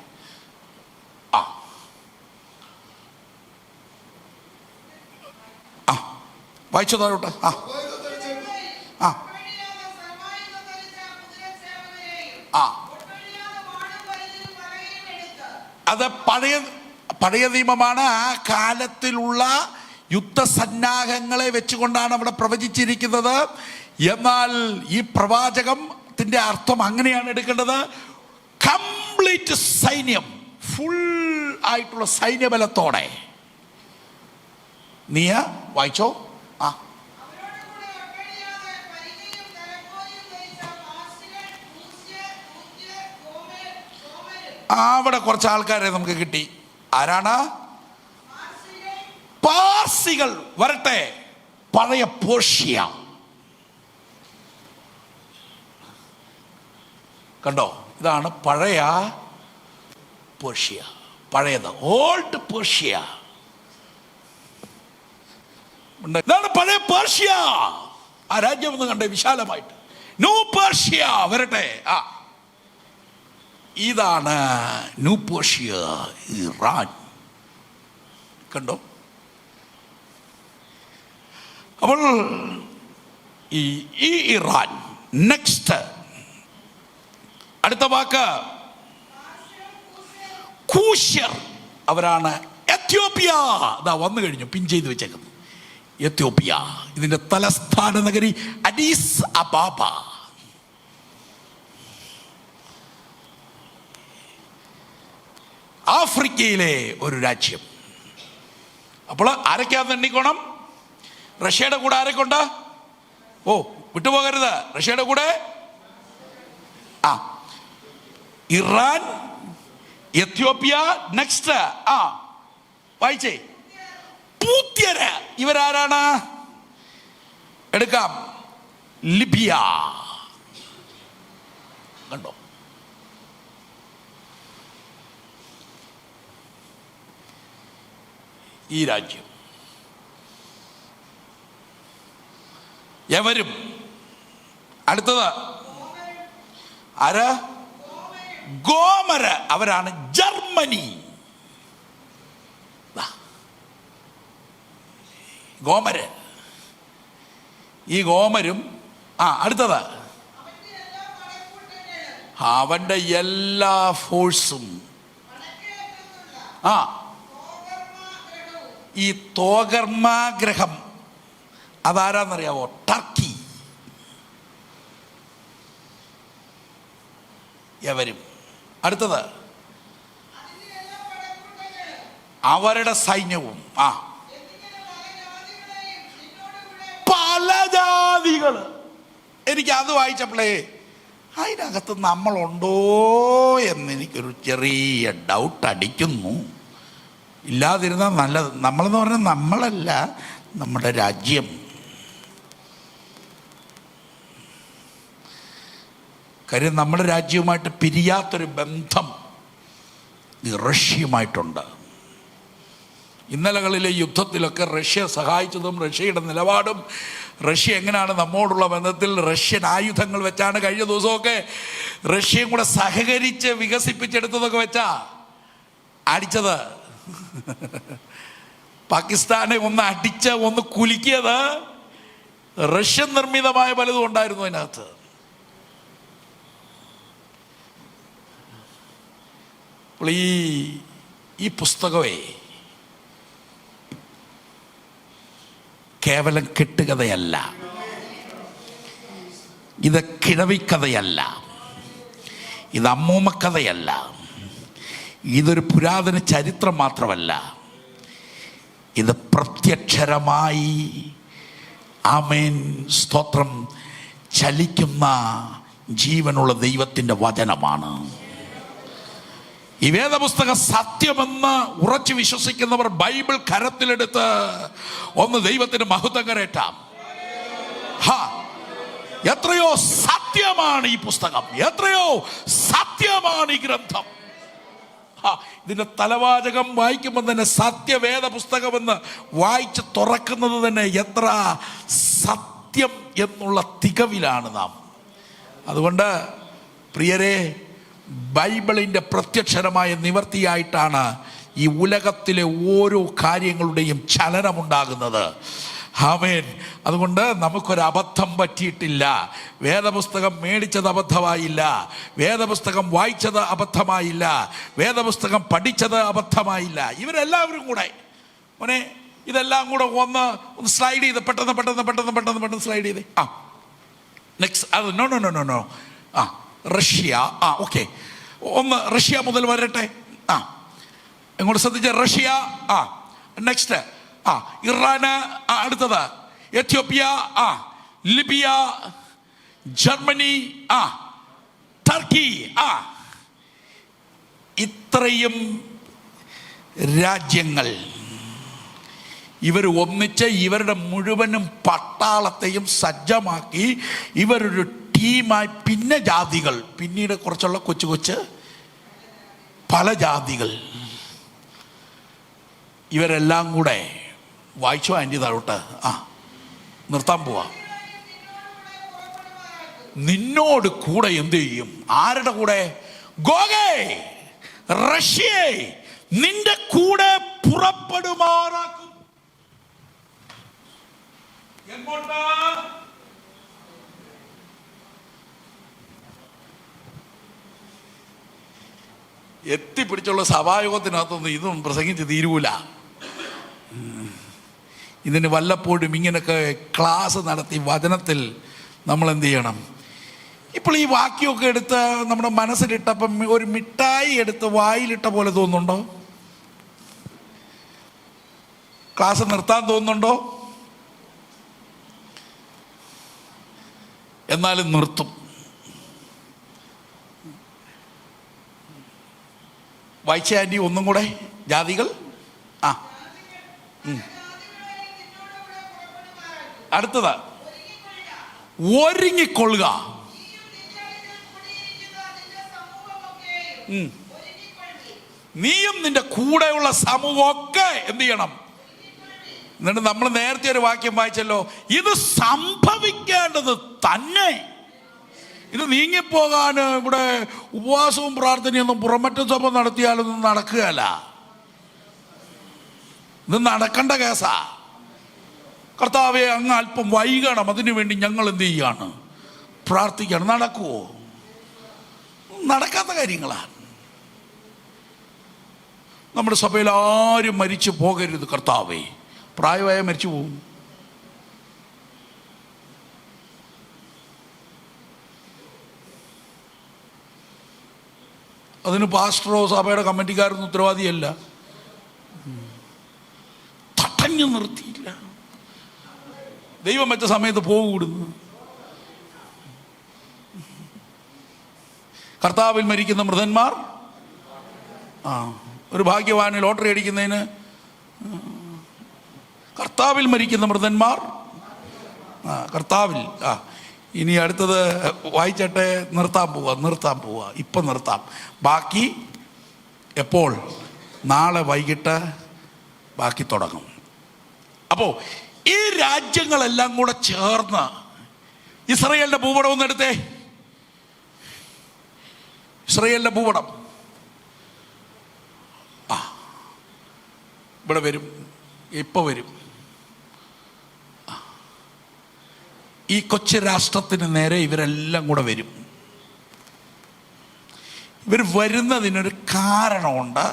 വായിച്ചതോട്ടെ. അത് പഴയ നിയമമാണ്. ആ കാലത്തിലുള്ള യുദ്ധസന്നാഹങ്ങളെ വെച്ചുകൊണ്ടാണ് അവിടെ പ്രവചിച്ചിരിക്കുന്നത്. എന്നാൽ ഈ പ്രവാചകത്തിന്റെ അർത്ഥം അങ്ങനെയാണ് എടുക്കേണ്ടത്. കംപ്ലീറ്റ് സൈന്യം, ഫുൾ ആയിട്ടുള്ള സൈന്യബലത്തോടെ. നീ വായിച്ചോ. അവിടെ കുറച്ച് ആൾക്കാരെ നമുക്ക് കിട്ടി. ആരാണ്? പാർസികൾ വരട്ടെ. പഴയ പേർഷ്യ കണ്ടോ? ഇതാണ് പഴയ പേർഷ്യ. പഴയത് ഓൾഡ് പേർഷ്യ. ഇതാണ് പഴയ പേർഷ്യ. ആ രാജ്യം ഒന്ന് കണ്ടേ, വിശാലമായിട്ട്. ന്യൂ പേർഷ്യ വരട്ടെ. ഇതാണ് ന്യൂ പേർഷ്യ, ഇറാൻ. കണ്ടോ? അപ്പോൾ ഈ ഇറാൻ. നെക്സ്റ്റ് അടുത്ത വാക്ക് കൂശ്യർ. അവരാണ് എത്യോപ്യ. അതാ വന്നു കഴിഞ്ഞു, പിൻ ചെയ്ത് വെച്ചേക്കുന്നു. എത്യോപ്യ, ഇതിന്റെ തലസ്ഥാന നഗരി അഡീസ് അബാബ. ആഫ്രിക്കയിലെ ഒരു രാജ്യം. അപ്പോൾ ആരൊക്കെയാന്ന് എണ്ണിക്കോണം. റഷ്യയുടെ കൂടെ ആരൊക്കെയുണ്ട്? വിട്ടുപോകരുത്. റഷ്യയുടെ കൂടെ ഇറാൻ, എത്യോപ്യ. നെക്സ്റ്റ് വായിച്ചേ, പൂത്യര്. ഇവരാരാണ്? എടുക്കാം, ലിബിയ. കണ്ടോ? ഈ രാജ്യം എവരും. അടുത്തത് ആര്? ഗോമര്. അവരാണ് ജർമ്മനി. ഗോമര്. ഈ ഗോമരും അടുത്തത് അവന്റെ എല്ലാ ഫോഴ്സും. ഈ തോഗർമാഗ്രഹം അതാരാന്നറിയാവോ? ടർക്കി. എവരും. അടുത്തത് അവരുടെ സൈന്യവും. പല ജാതികൾ. എനിക്ക് അത് വായിച്ചപ്പോഴേ അതിനകത്ത് നമ്മളുണ്ടോ എന്ന് എനിക്കൊരു ചെറിയ ഡൗട്ട് അടിക്കുന്നു. ഇല്ലാതിരുന്നാൽ നല്ലത്. നമ്മളെന്ന് പറഞ്ഞാൽ നമ്മളല്ല, നമ്മുടെ രാജ്യം. കാര്യം നമ്മുടെ രാജ്യവുമായിട്ട് പിരിയാത്തൊരു ബന്ധം ഈ റഷ്യയുമായിട്ടുണ്ട്. ഇന്നലകളിലെ യുദ്ധത്തിലൊക്കെ റഷ്യ സഹായിച്ചതും റഷ്യയുടെ നിലപാടും റഷ്യ എങ്ങനെയാണ് നമ്മോടുള്ള ബന്ധത്തിൽ റഷ്യൻ ആയുധങ്ങൾ വെച്ചാണ് കഴിഞ്ഞ ദിവസമൊക്കെ റഷ്യയും കൂടെ സഹകരിച്ച് വികസിപ്പിച്ചെടുത്തതൊക്കെ വെച്ചാ അടിച്ചത്. പാകിസ്ഥാനെ ഒന്ന് അടിച്ച് ഒന്ന് കുലുക്കിയത് റഷ്യൻ നിർമ്മിതമായ പലതും ഉണ്ടായിരുന്നു അതിനകത്ത്. അപ്പോൾ ഈ പുസ്തകമേ കേവലം കെട്ടുകഥയല്ല, ഇത് കിഴവിക്കഥയല്ല, ഇത് അമ്മൂമ്മക്കഥയല്ല, ഇതൊരു പുരാതന ചരിത്രം മാത്രമല്ല. ഇത് പ്രത്യക്ഷരമായി ആമേൻ സ്തോത്രം ചലിക്കുന്ന ജീവനുള്ള ദൈവത്തിൻ്റെ വചനമാണ്. ഈ വേദപുസ്തകം സത്യമെന്ന് ഉറച്ചു വിശ്വസിക്കുന്നവർ ബൈബിൾ കരത്തിലെടുത്ത് ഒന്ന് ദൈവത്തിന് മഹത്വം കരേറ്റാം. എത്രയോ സത്യമാണ് ഈ പുസ്തകം, എത്രയോ സത്യമാണ് ഈ ഗ്രന്ഥം. ഇതിന്റെ തലവാചകം വായിക്കുമ്പോൾ തന്നെ സത്യവേദ പുസ്തകമെന്ന് വായിച്ച് തുറക്കുന്നത് തന്നെ എത്ര സത്യം എന്നുള്ള തികവിലാണ് നാം. അതുകൊണ്ട് പ്രിയരെ, ബൈബിളിൻ്റെ പ്രത്യക്ഷരമായ നിവർത്തിയായിട്ടാണ് ഈ ഉലകത്തിലെ ഓരോ കാര്യങ്ങളുടെയും ചലനമുണ്ടാകുന്നത്. ആമേൻ. അതുകൊണ്ട് നമുക്കൊരബദ്ധം പറ്റിയിട്ടില്ല. വേദപുസ്തകം മേടിച്ചത് അബദ്ധമായില്ല, വേദപുസ്തകം വായിച്ചത് അബദ്ധമായില്ല, വേദപുസ്തകം പഠിച്ചത് അബദ്ധമായില്ല. ഇവരെല്ലാവരും കൂടെ മോനെ ഇതെല്ലാം കൂടെ ഒന്ന് സ്ലൈഡ് ചെയ്ത് പെട്ടെന്ന് സ്ലൈഡ് ചെയ്തേ. നെക്സ്റ്റ് അത് നോ റഷ്യ. ഓക്കെ, ഒന്ന് റഷ്യ മുതൽ വരട്ടെ. എങ്ങോട്ട് ശ്രദ്ധിച്ച? റഷ്യ. നെക്സ്റ്റ് ഇറാന്. അടുത്തത് എത്യോപ്യ, ലിബിയ, ജർമ്മനി, ടർക്കി. ഇത്രയും രാജ്യങ്ങൾ ഇവർ ഒന്നിച്ച് ഇവരുടെ മുഴുവനും പട്ടാളത്തെയും സജ്ജമാക്കി ഇവരൊരു ടീമായി. പിന്നെ ജാതികൾ, പിന്നീട് കുറച്ചുള്ള കൊച്ചു പല ജാതികൾ, ഇവരെല്ലാം കൂടെ വായിച്ചോ ആൻറ്റി താഴോട്ട്. നിർത്താൻ പോവാ. നിന്നോട് കൂടെ എന്ത് ചെയ്യും? ആരുടെ കൂടെ? ഗോഗേ, റഷ്യയെ നിന്റെ കൂടെ പുറപ്പെടുമാറാക്കും. എങ്ങോട്ടാ? എത്തിപ്പിടിച്ചുള്ള സഭായോഗത്തിനകത്തൊന്നും ഇതൊന്നും പ്രസംഗിച്ച് തീരൂല. ഇതിന് വല്ലപ്പോഴും ഇങ്ങനൊക്കെ ക്ലാസ് നടത്തി വചനത്തിൽ നമ്മൾ എന്ത് ചെയ്യണം? ഇപ്പോൾ ഈ വാക്യമൊക്കെ എടുത്ത് നമ്മുടെ മനസ്സിലിട്ടപ്പം ഒരു മിഠായി എടുത്ത് വായിലിട്ട പോലെ തോന്നുന്നുണ്ടോ? ക്ലാസ് നിർത്താൻ തോന്നുന്നുണ്ടോ? എന്നാലും നിർത്തും. വായിച്ച ആൻറ്റി ഒന്നും കൂടെ. ജാതികൾ അടുത്തത് ഒരുങ്ങിക്കൊള്ളുക. നീയും നിന്റെ കൂടെയുള്ള സമൂഹമൊക്കെ എന്ത് ചെയ്യണം? എന്നിട്ട് നമ്മൾ നേരത്തെ ഒരു വാക്യം വായിച്ചല്ലോ, ഇത് സംഭവിക്കേണ്ടത് തന്നെ. ഇത് നീങ്ങിപ്പോകാൻ ഇവിടെ ഉപവാസവും പ്രാർത്ഥനയൊന്നും പുറമറ്റ സഭ നടത്തിയാലൊന്നും നടക്കുകയല്ല. ഇത് നടക്കേണ്ട കേസാ. കർത്താവെ, അങ്ങ് അല്പം വൈകണം, അതിനുവേണ്ടി ഞങ്ങൾ എന്ത് ചെയ്യാണ്? പ്രാർത്ഥിക്കണം. നടക്കുവോ? നടക്കാത്ത കാര്യങ്ങളാണ്. നമ്മുടെ സഭയിൽ ആരും മരിച്ചു പോകരുത് കർത്താവേ. പ്രായമായ മരിച്ചു പോകും. അതിന് പാസ്റ്ററോ സഭയുടെ കമ്മിറ്റിക്കാരൊന്നും ഉത്തരവാദിയല്ല. തടഞ്ഞു നിർത്തിയില്ല. ദൈവം വെച്ച സമയത്ത് പോകുന്നു. കർത്താവിൽ മരിക്കുന്ന മൃതന്മാർ ഒരു ഭാഗ്യവാന് ലോട്ടറി അടിക്കുന്നതിന് കർത്താവിൽ മരിക്കുന്ന മൃതന്മാർ കർത്താവിൽ. ഇനി അടുത്തത് വായിച്ചട്ടെ. നിർത്താൻ പോവാ. ഇപ്പം നിർത്താം. ബാക്കി എപ്പോൾ? നാളെ വൈകിട്ട് ബാക്കി തുടങ്ങും. അപ്പോൾ ഈ രാജ്യങ്ങളെല്ലാം കൂടെ ചേർന്ന് ഇസ്രായേലിന്റെ ഭൂപടം ഒന്ന് എടുത്തേ. ഇസ്രായേലിന്റെ ഭൂപടം ഇവിടെ വരും. ഇപ്പൊ വരും. ഈ കൊച്ചു രാഷ്ട്രത്തിന് നേരെ ഇവരെല്ലാം കൂടെ വരും. ഇവർ വരുന്നതിനൊരു കാരണമുണ്ട്.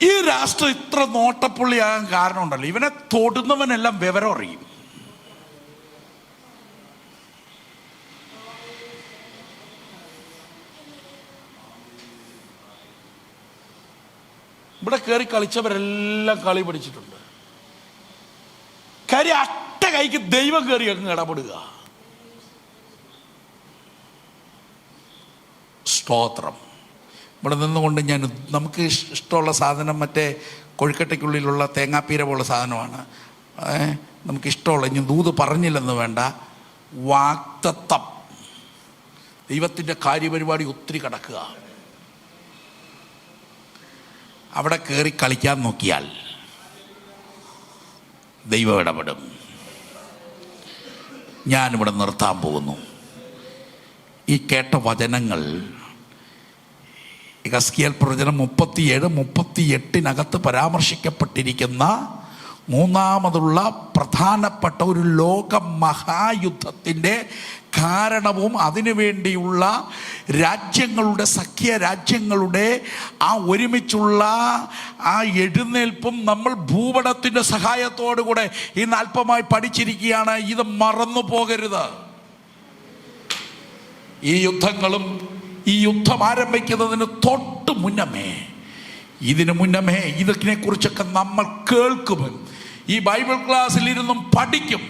ഈ രാഷ്ട്രം ഇത്ര നോട്ടപ്പുള്ളിയാകാൻ കാരണമുണ്ടല്ലോ, ഇവനെ തൊടുന്നവനെല്ലാം വിവരം അറിയും. ഇവിടെ കയറി കളിച്ചവരെല്ലാം കളി പഠിച്ചിട്ടുണ്ട്. കാര്യം അട്ട കൈക്ക് ദൈവം കയറി അങ്ങ് ഇടപെടുക. സ്തോത്രം. ഇവിടെ നിന്നുകൊണ്ട് നമുക്ക് ഇഷ്ടമുള്ള സാധനം മറ്റേ കൊഴുക്കട്ടയ്ക്കുള്ളിലുള്ള തേങ്ങാപ്പീര പോലുള്ള സാധനമാണ്. നമുക്കിഷ്ടമുള്ള, ഇനി ദൂത് പറഞ്ഞില്ലെന്ന് വേണ്ട, വാക്തത്വം. ദൈവത്തിൻ്റെ കാര്യപരിപാടി ഒത്തിരി കിടക്കുക. അവിടെ കയറി കളിക്കാൻ നോക്കിയാൽ ദൈവം ഇടപെടും. ഞാനിവിടെ നിർത്താൻ പോകുന്നു. ഈ കേട്ട വചനങ്ങൾ യെഹെസ്കേൽ പ്രവചനം 37-38 പരാമർശിക്കപ്പെട്ടിരിക്കുന്ന മൂന്നാമതുള്ള പ്രധാനപ്പെട്ട ഒരു ലോക മഹായുദ്ധത്തിൻ്റെ കാരണവും അതിനുവേണ്ടിയുള്ള രാജ്യങ്ങളുടെ, സഖ്യ രാജ്യങ്ങളുടെ ആ ഒരുമിച്ചുള്ള ആ എഴുന്നേൽപ്പും നമ്മൾ ഭൂപടത്തിൻ്റെ സഹായത്തോടുകൂടെ ഇന്ന് അല്പമായി പഠിച്ചിരിക്കുകയാണ്. ഇത് മറന്നു പോകരുത്. ഈ യുദ്ധങ്ങളും ഈ യുദ്ധം ആരംഭിക്കുന്നതിന് തൊട്ട് മുന്നമേ, ഇതിനു മുന്നമേ ഇതിനെക്കുറിച്ചൊക്കെ നമ്മൾ കേൾക്കും, ഈ ബൈബിൾ ക്ലാസ്സിൽ ഇരുന്നും പഠിക്കും.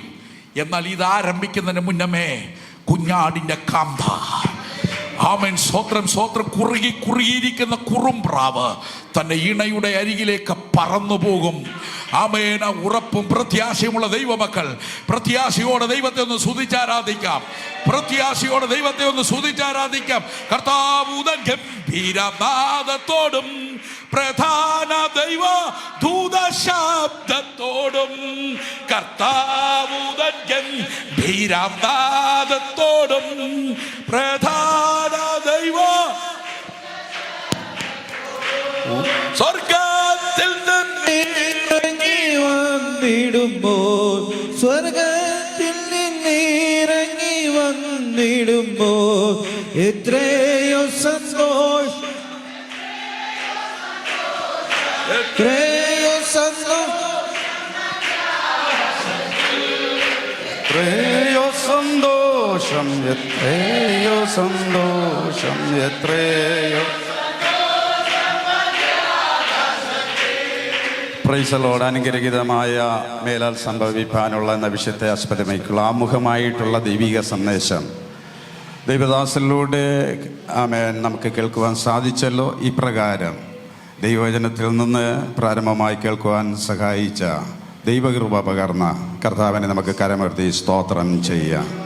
എന്നാൽ ഇത് ആരംഭിക്കുന്നതിന് മുന്നമേ കുഞ്ഞാടിൻ്റെ കാന്ത, ആമേൻ, സ്വോത്രം സ്വോത്രം, കുറുകിയിരിക്കുന്ന കുറുംപ്രാവ് തൻ്റെ ഇണയുടെ അരികിലേക്ക് പറന്നു പോകും. ആമേൻ. ഉറപ്പും പ്രത്യാശയുമുള്ള ദൈവമക്കൾ പ്രത്യാശയോടെ ദൈവത്തെ ഒന്ന് സ്തുതിച്ചാരാധിക്കാം. പ്രത്യാശയോടെ ദൈവത്തെ ഒന്ന് സ്തുതിച്ചാരാധിക്കാം. കർത്താവൂതൻ ഗംഭീരനാദത്തോടും പ്രധാന ദൈവ ദൂതശബ്ദത്തോടും, കർത്താവൂതൻ ഗംഭീരനാദത്തോടും പ്രധാന ദൈവം സ്വർഗത്തിൽ ഇറങ്ങി വന്നിടുമ്പോൾ, സ്വർഗത്തിൽ നിന്നിറങ്ങി വന്നിടുമ്പോൾ എത്രയോ സന്തോഷം, എത്രയോ സന്തോഷം, എത്രയോ സന്തോഷം, എത്രയോ പ്രൈസ് ദി ലോർഡ്. അനുഗ്രഹീതമായ മേലാൽ സംഭവിപ്പാനുള്ള എന്ന വിഷയത്തെ ആസ്പദമായിട്ടുള്ള ആമുഖമായിട്ടുള്ള ദൈവിക സന്ദേശം ദൈവദാസനിലൂടെ ആമേൻ നമുക്ക് കേൾക്കുവാൻ സാധിച്ചല്ലോ. ഇപ്രകാരം ദൈവവചനത്തിൽ നിന്ന് പ്രാരംഭമായി കേൾക്കുവാൻ സഹായിച്ച ദൈവകൃപ പകർന്ന കർത്താവിനെ നമുക്ക് കരമർത്തി സ്തോത്രം ചെയ്യാം.